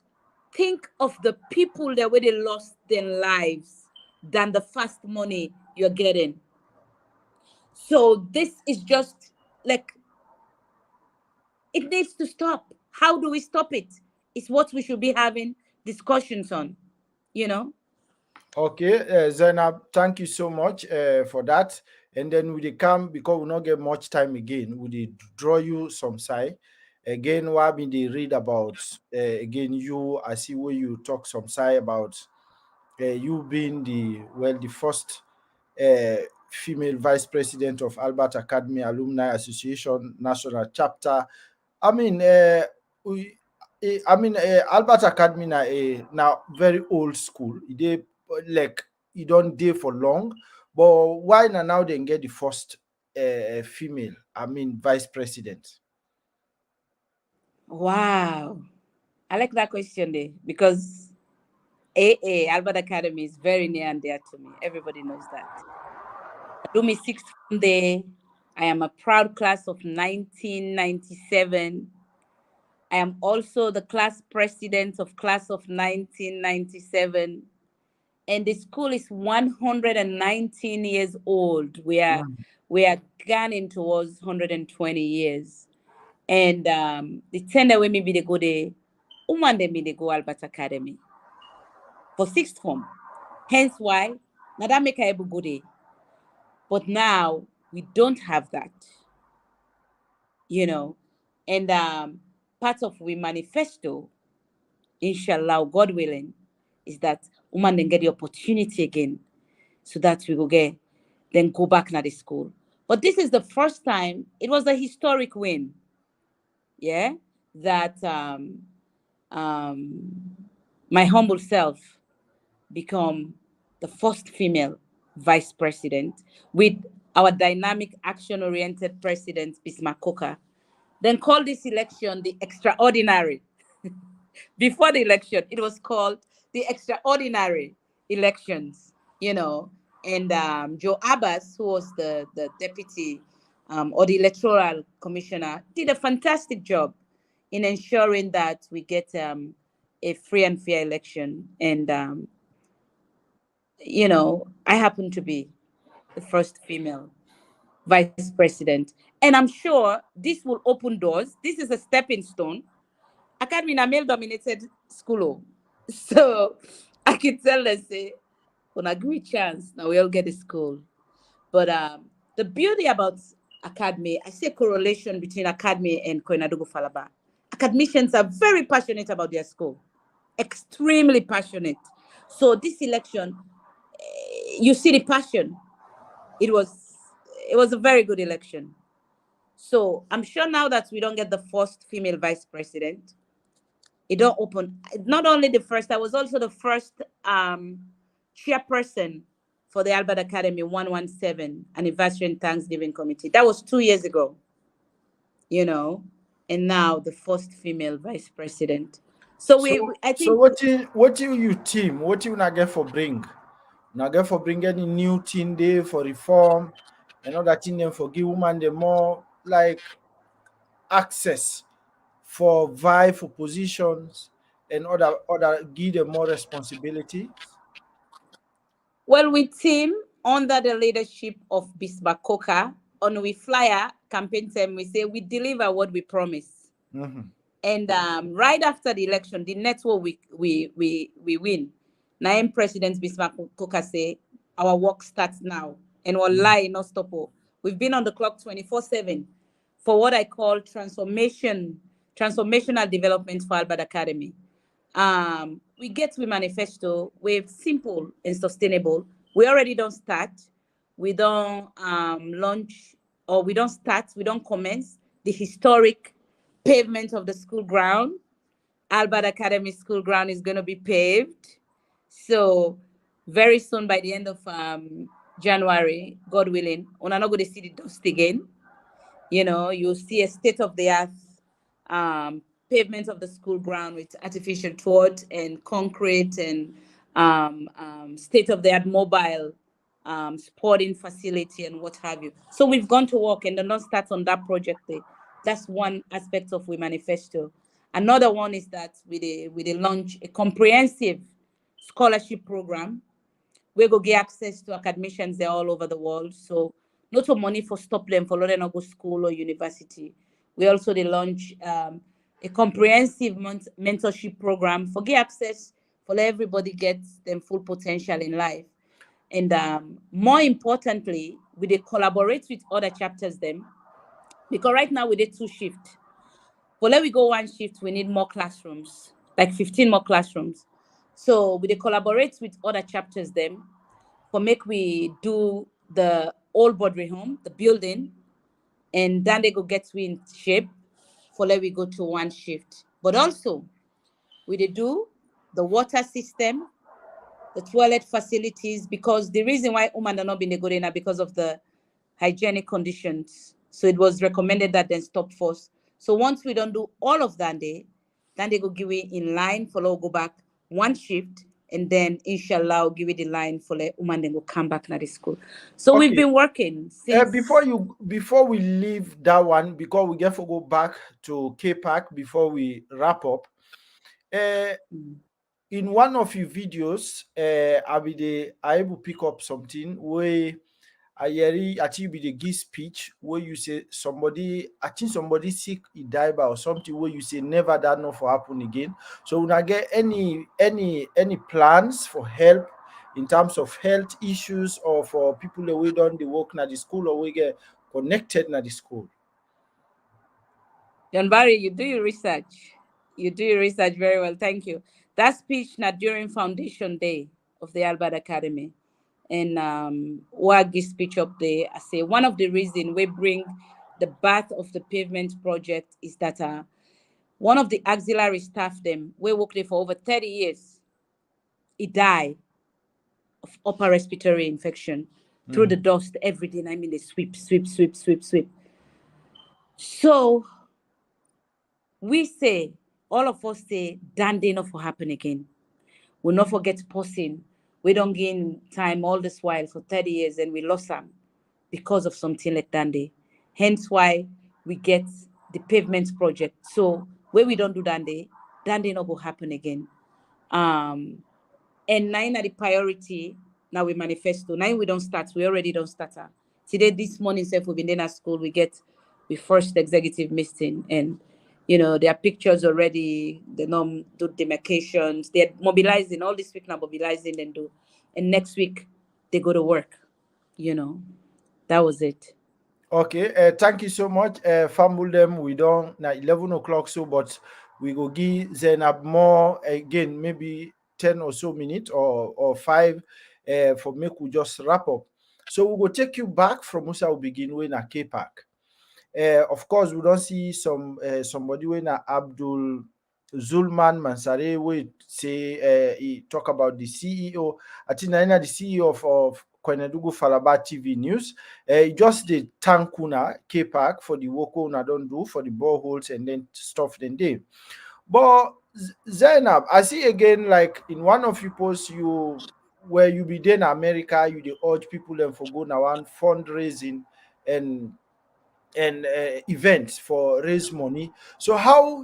think of the people that where they lost their lives than the fast money you're getting. So this is just like, it needs to stop. How do we stop it? It's what we should be having discussions on, you know? Okay, Zainab, thank you so much for that. And then we come, because we not get much time again, we draw you some side. Again, what we they read about, again, you, I see where you talk some side about you being the first female vice president of Albert Academy Alumni Association National Chapter. I mean, Albert Academy now very old school. They like you don't day for long, but why now they get the first female? Vice president. Wow. I like that question there because AA, Albert Academy, is very near and dear to me. Everybody knows that. I do my sixth form there. I am a proud class of 1997. I am also the class president of class of 1997. And the school is 119 years old. We are gaining towards 120 years. And the tender way maybe they go there, they go Albert Academy for sixth form. Hence why now that make I able go there. But now we don't have that, you know. And part of we manifesto, inshallah, God willing, is that women then get the opportunity again, so that we will get then go back to the school. But this is the first time. It was a historic win. Yeah, that my humble self become the first female vice president with our dynamic action-oriented president, Bismarck Coker, then called this election the extraordinary. Before the election, it was called the extraordinary elections, you know, and Joe Abbas, who was the deputy or the electoral commissioner, did a fantastic job in ensuring that we get a free and fair election. And, you know, I happen to be the first female vice president. And I'm sure this will open doors. This is a stepping stone. Academy in a male-dominated school. So I can tell them, say, on a great chance, now we all get a school. But the beauty about Academy, I see a correlation between Academy and Koinadugu Falaba. Academicians are very passionate about their school, extremely passionate. So this election, you see the passion. It was a very good election. So I'm sure now that we don't get the first female vice president, it don't open. Not only the first, I was also the first chairperson for the Albert Academy 117 Anniversary and Thanksgiving Committee. That was 2 years ago, you know, and now the first female vice president. So I think. So what do you team? What do you not get for bring? Not get for bring any new team there for reform, and other thing them for give women the more like access for vie for positions and other give them more responsibility. Well, we team under the leadership of Bismarck Coker on we flyer campaign time. We say we deliver what we promise. Mm-hmm. And right after the election, the network we win. Now, President Bismarck Coker say our work starts now, and we'll lie not stop. We've been on the clock 24/7 for what I call transformational development for Albert Academy. We get we manifesto. We're simple and sustainable. We already don't start. We don't launch, or we don't start. We don't commence the historic pavement of the school ground. Albert Academy school ground is going to be paved. So very soon, by the end of January, God willing, we're not going to see the dust again. You know, you'll see a state-of-the-art pavement of the school ground with artificial turf and concrete and state-of-the-art mobile sporting facility and what have you. So we've gone to work and don't start on that project there. That's one aspect of We Manifesto. Another one is that we launch a comprehensive scholarship program. We go get access to academicians there all over the world. So not for money for stop them for letting go school or university. We also launch a comprehensive mentorship program for get access for let everybody get them full potential in life. And more importantly, we collaborate with other chapters them, because right now we did 2 shifts. But let we go 1 shift, we need more classrooms, like 15 more classrooms. So we collaborate with other chapters them for make we do the old Broadway home, the building, and then they go get we in shape for let we go to 1 shift. But also we do the water system, the toilet facilities, because the reason why women are not being good enough because of the hygienic conditions. So it was recommended that then stop first. So once we don't do all of that day, then they go give it in line for go back 1 shift, and then inshallah give it the line for the woman then go come back to the school. So Okay. we've been working since Before we leave that one, because we get to go back to K-Park before we wrap up. In one of your videos, I able pick up something where I actually be the give speech where you say somebody sick, he died or something, where you say never that not for happen again. So when I get any plans for help in terms of health issues, or for people that we done the work na the school, or we get connected na the school. John Barry, you do your research. You do your research very well. Thank you. That speech now during Foundation Day of the Albert Academy. And what this speech up there, I say one of the reasons we bring the birth of the pavement project is that one of the auxiliary staff them, we worked there for over 30 years. He died of upper respiratory infection through the dust every day. I mean, they sweep. So we say, all of us say, damn day not for happen again. We'll not forget pausing. We don't gain time all this while for 30 years, and we lost them because of something like Dande. Hence why we get the pavement project. So where we don't do Dande not will happen again. And 9 are the priority. Now we manifesto. 9 we don't start. We already don't start. Today, this morning, self we've been in at school, we first executive meeting, and there are pictures already. They do demarcations. They're mobilizing all this week now, mobilizing and next week they go to work. That was it. Okay, thank you so much. Fambuldem, we don't now 11 o'clock, so but we go give Zainab more again, maybe 10 or so minutes or 5 for make we just wrap up. So we will take you back from Musa will begin with a K Park. Of course, we don't see somebody when Abdul Zulman Mansare we say he talk about the CEO. I think I know the CEO of Kwenedugu Falaba TV News. He just did thank Una K Park for the work Una don't do for the boreholes and then stuff then day. But Zainab, I see again like in one of your posts where you be there in America, you dey urge people them for go now one fundraising and events for raise money. So how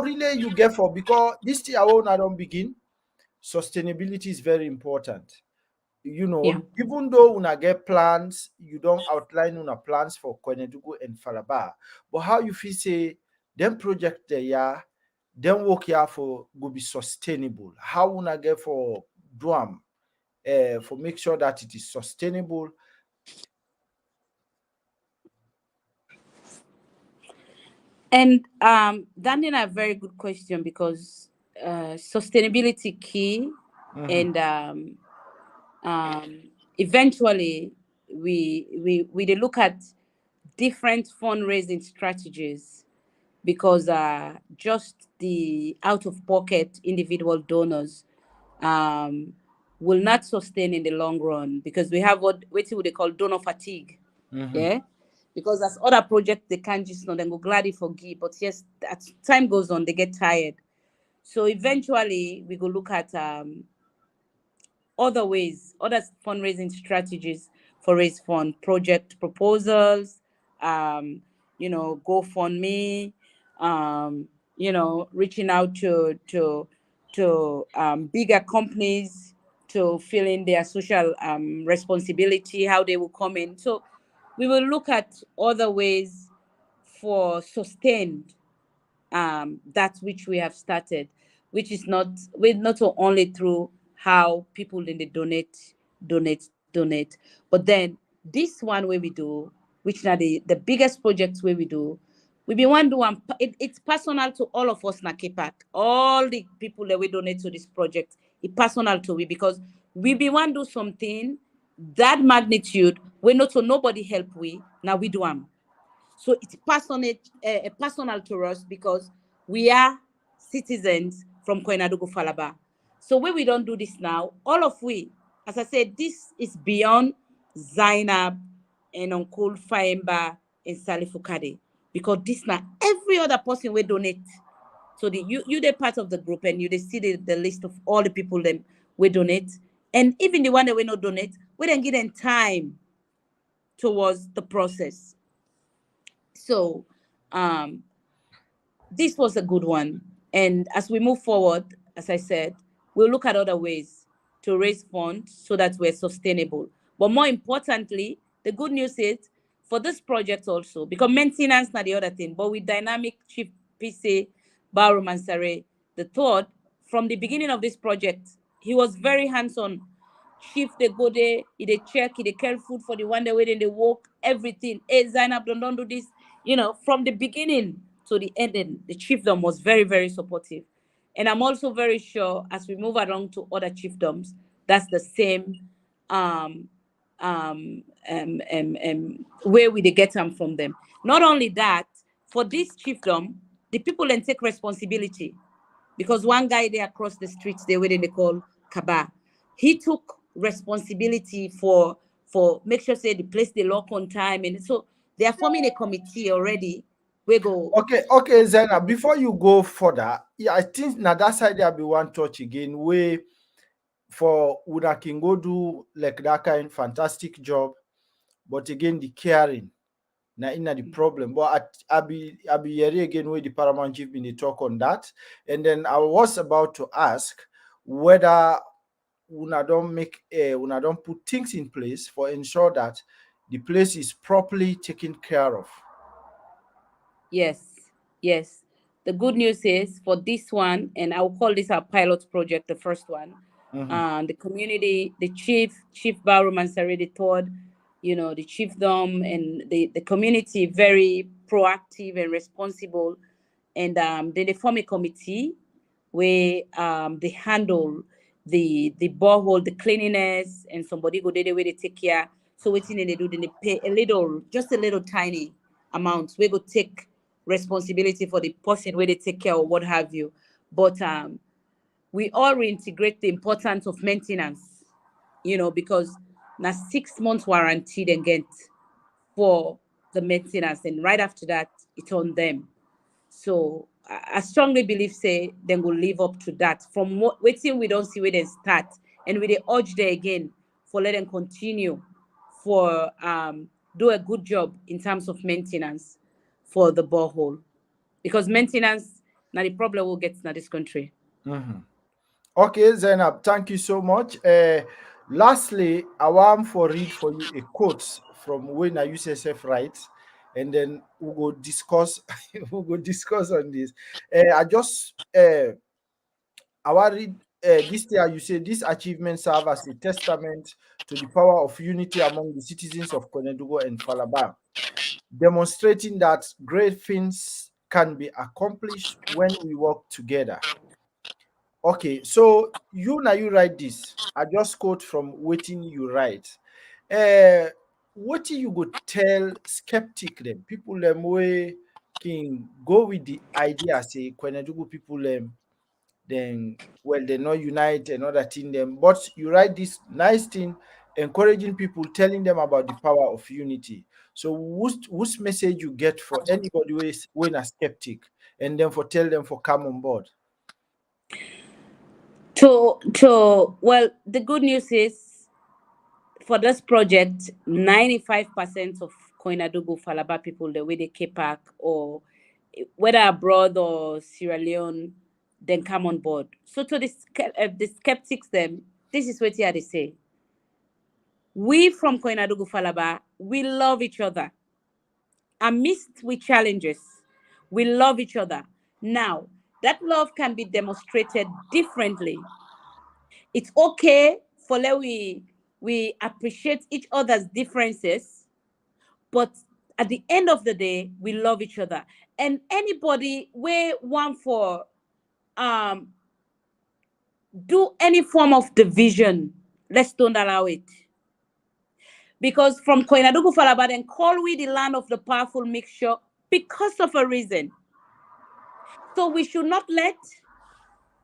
really you get for, because this thing I don't begin, sustainability is very important. Yeah. Even though una get plans, you don't outline una plans for Kwenedugu and Falaba, but how you feel say them project there, yeah, them work here for go be sustainable. How una get for do for make sure that it is sustainable. And Daniel, a very good question, because sustainability key, and eventually we dey look at different fundraising strategies, because just the out of pocket individual donors will not sustain in the long run, because we have what they call donor fatigue. Yeah. Because as other projects, they can't just then go gladly forgive. But yes, as time goes on, they get tired. So eventually we go look at other ways, other fundraising strategies for raise fund, project proposals, GoFundMe, reaching out to bigger companies to fill in their social responsibility, how they will come in. So we will look at other ways for sustained that which we have started, which is not only through how people then they donate, but then this one way we do, which now the biggest projects where we do, we be one do one. It's personal to all of us na KPAC. All the people that we donate to this project, it's personal to we, because we be one do something that magnitude. We not so nobody help we, now we do them. So it's personal to us, because we are citizens from Kwenedugu Falaba. So when we don't do this now, all of we, as I said, this is beyond Zainab and Uncle Faemba and Salifu Kade, because this now every other person will donate. So you the part of the group, and you see the list of all the people that we donate, and even the one that we not donate, we don't give them time towards the process. So this was a good one. And as we move forward, as I said, we'll look at other ways to raise funds so that we're sustainable. But more importantly, the good news is for this project also, because maintenance not the other thing, but with dynamic Chief PC Baru Mansare the third, from the beginning of this project, he was very hands-on. Chief they go there, they check, they carry food for the one day waiting, they walk, everything. Hey, Zainab, don't do this. From the beginning to the ending, the chiefdom was very, very supportive. And I'm also very sure as we move along to other chiefdoms, that's the same where we get them from them. Not only that, for this chiefdom, the people then take responsibility, because one guy there across the streets, they where they call Kaba, he took responsibility for make sure say the place they lock on time, and so they are forming a committee already. We go. Okay, Zainab, before you go further, yeah, I think now that side there be one touch again where for Una can go do like that kind fantastic job, but again the caring now in the problem. But I be here again where the Paramount Chief been talk on that, and then I was about to ask whether Una don't put things in place for ensure that the place is properly taken care of. Yes, yes. The good news is for this one, and I'll call this our pilot project, the first one. The community, the Chief Baru Mansari III, the chiefdom and the community very proactive and responsible. And then they form a committee where they handle the borehole, the cleanliness, and somebody go there the way they take care. So what they do, then they pay just a little tiny amount. We go take responsibility for the person where they take care or what have you. But we all reintegrate the importance of maintenance, because now 6 months warranty they get for the maintenance, and right after that it's on them. So I strongly believe say they will live up to that. From waiting, we don't see where they start, and we they urge there again for let them continue for do a good job in terms of maintenance for the borehole, because maintenance now the problem will get in this country. Okay, Zainab, thank you so much. Lastly, I want to read for you a quote from when USSF writes, and then we will discuss. On this. I want to read this year. You say this achievement serve as a testament to the power of unity among the citizens of Konedugo and Falaba, demonstrating that great things can be accomplished when we work together. Okay, so you write this. I just quote from waiting you write. What you go tell skeptic them, people them way can go with the idea say Kwenedugu people them then they not unite and other thing them, but you write this nice thing encouraging people, telling them about the power of unity. So whose message you get for anybody who is when a skeptic, and then for tell them for come on board? Well, the good news is for this project, 95% of Koinadugu Falaba people, the way they Cape Park or whether abroad or Sierra Leone, then come on board. So to the skeptics, them, this is what they say. We from Koinadugu Falaba, we love each other. Amidst with challenges, we love each other. Now, that love can be demonstrated differently. It's okay for we appreciate each other's differences, but at the end of the day, we love each other. And anybody we want for do any form of division, let's don't allow it. Because from Koinadugu Falaba, then call we the land of the powerful mixture because of a reason. So we should not let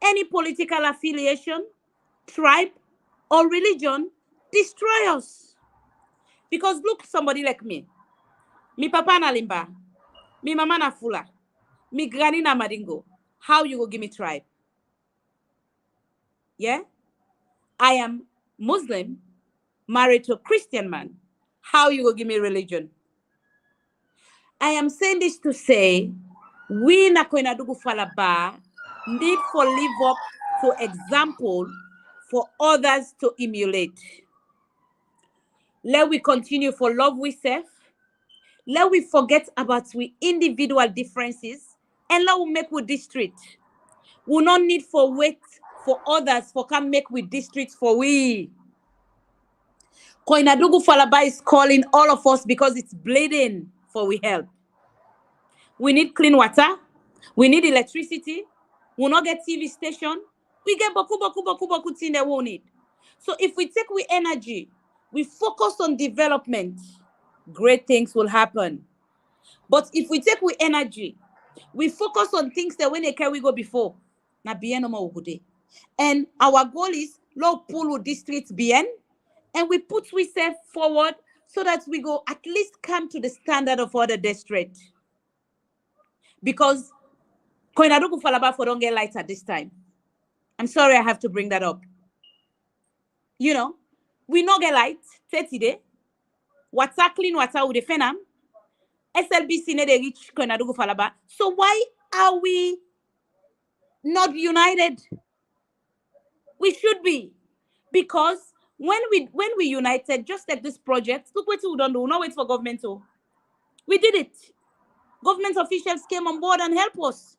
any political affiliation, tribe, or religion destroy us. Because look, somebody like me papa na Limba, me mama na Fula, me granny na Madingo. How you go give me tribe? Yeah? I am Muslim, married to a Christian man. How you go give me religion? I am saying this to say, we na Koinadugu Falaba need for live up to example for others to emulate. Let we continue for love we serve. Let we forget about we individual differences and let we make with district. We not need for wait for others for come make with district for we. Koinadugu Falaba is calling all of us because it's bleeding for we help. We need clean water. We need electricity. We not get TV station. We get boku thing that we need. So if we take we energy, we focus on development, great things will happen. But if we take we energy, we focus on things that when they can we go before. Na bien no more good. And our goal is low pull districts bien, and we put we self forward so that we go at least come to the standard of other district. Because Koinadugu Falaba for don't get lights at this time. I'm sorry I have to bring that up. We no get lights 30 days. Water clean water with the Fenam. SLBC ne de reach Koinadugu Falaba. So why are we not united? We should be. Because when we united, just like this project, look what we don't do. No wait for government to. We did it. Government officials came on board and helped us.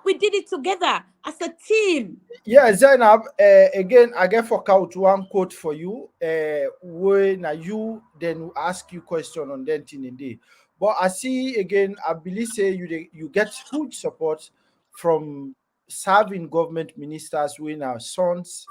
We did it together as a team. Yeah, Zainab, again, I get for out one quote for you. When you then ask you question on that in the day. But I see again, I believe say you get huge support from serving government ministers when our sons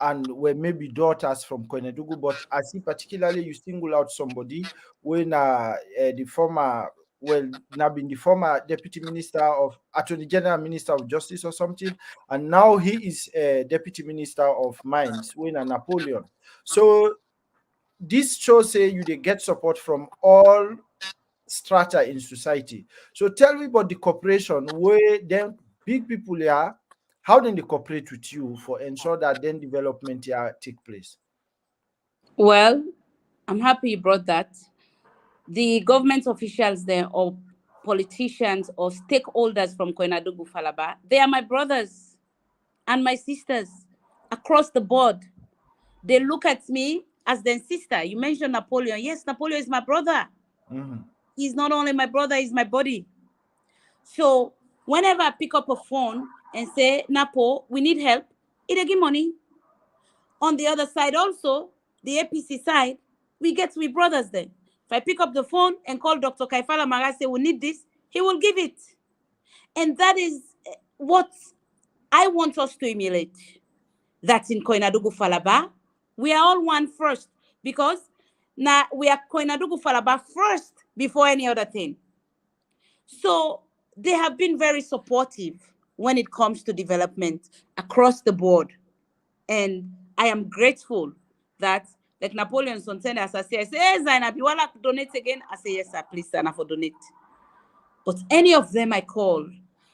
and were maybe daughters from Koinedugu. But I see particularly you single out somebody when the former, well, now been the former deputy minister of attorney general, minister of justice or something, and now he is deputy minister of mines when Napoleon. So this shows say you they get support from all strata in society. So tell me about the cooperation where them big people here, how then they cooperate with you for ensure that then development here take place. Well, I'm happy you brought that. The government officials there, or politicians or stakeholders from Koinadugu Falaba, they are my brothers and my sisters across the board. They look at me as their sister. You mentioned Napoleon. Yes, Napoleon is my brother. Mm-hmm. He's not only my brother, he's my body. So whenever I pick up a phone and say, Napo, we need help, they give money. On the other side also, the APC side, we brothers then. If I pick up the phone and call Dr. Kaifala Maga, say we need this, he will give it. And that is what I want us to emulate. That in Koinadugu Falaba, we are all one first, because now we are Koinadugu Falaba first before any other thing. So they have been very supportive when it comes to development across the board. And I am grateful that, like Napoleon Sontene, as I say, hey, Zainab, you want to donate again? I say, yes, sir, please, Zainab, for donate. But any of them I call,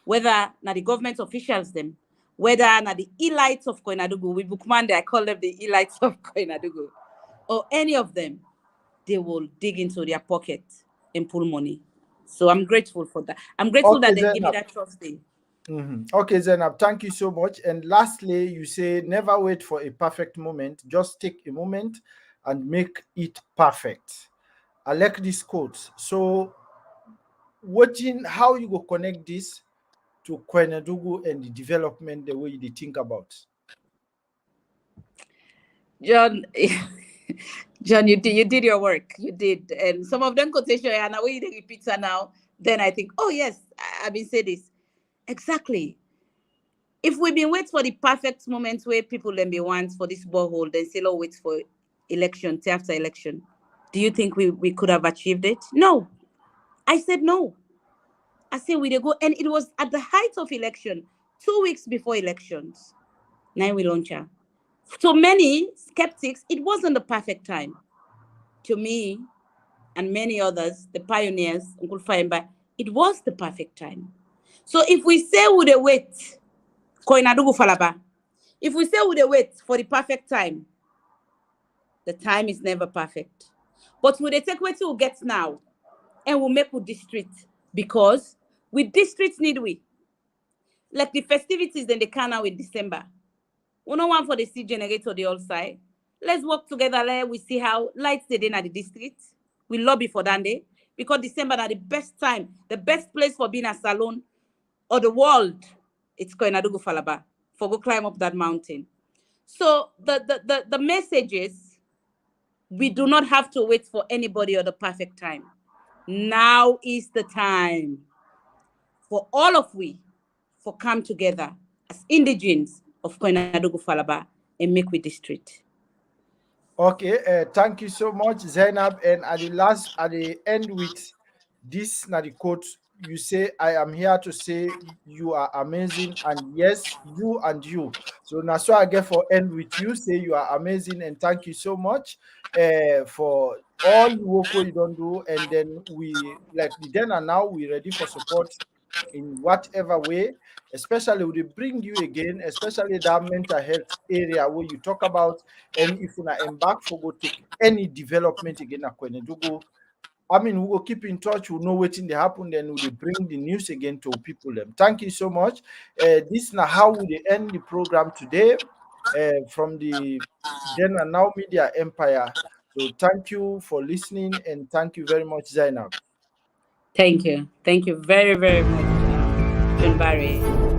whether na the government officials them, whether na the elites of Koinadugu, with Bukmande, I call them the elites of Koinadugu, or any of them, they will dig into their pocket and pull money. So I'm grateful for that. I'm grateful that they give me that trust thing. Mm-hmm. Okay, Zainab, thank you so much. And lastly, you say never wait for a perfect moment. Just take a moment and make it perfect. I like this quote. So, watching how you go connect this to Koinadugu and the development the way you think about. John, John, you did your work. You did, and some of them quotation and the way they repeat it now. Then I think, oh yes, I've been saying this. Exactly. If we've been waiting for the perfect moment where people then be want for this borehole, then still oh, wait for election, till after election, do you think we could have achieved it? No. I said no. I said we go, and it was at the height of election, 2 weeks before elections. Now we launch her. To many skeptics, it wasn't the perfect time. To me and many others, the pioneers, Uncle Faimba, it was the perfect time. So if we say we dey wait, Koinadugu Falaba, if we say we dey wait for the perfect time, the time is never perfect. But we dey take what we get now, and we'll make with district, because with districts need we. Like the festivities then they can now in December. We don't want for the sea generator the all side. Let's work together there. We see how lights they in at the district. We lobby for that day, because December are the best time, the best place for being a salon or the world. It's Koinadugu Falaba for go climb up that mountain. So the message is, we do not have to wait for anybody or the perfect time. Now is the time for all of we for come together as indigenes of Koinadugu Falaba and make we district. Okay, thank you so much, Zainab. And at the end with this na the quote, you say, I am here to say you are amazing, and yes, you and you. So now so I get for end with you, say you are amazing, and thank you so much for all the work you don't do. And then we like the then and now we ready for support in whatever way, especially we bring you again, especially that mental health area where you talk about. And if you embark for go take any development again at Koinadugu, I mean, we will keep in touch. We'll know what's in the happen. Then we'll bring the news again to people. Thank you so much. This is now how we end the program today. from the Then and Now Media Empire. So thank you for listening, and thank you very much, Zainab. Thank you. Thank you very, very much, John Barry.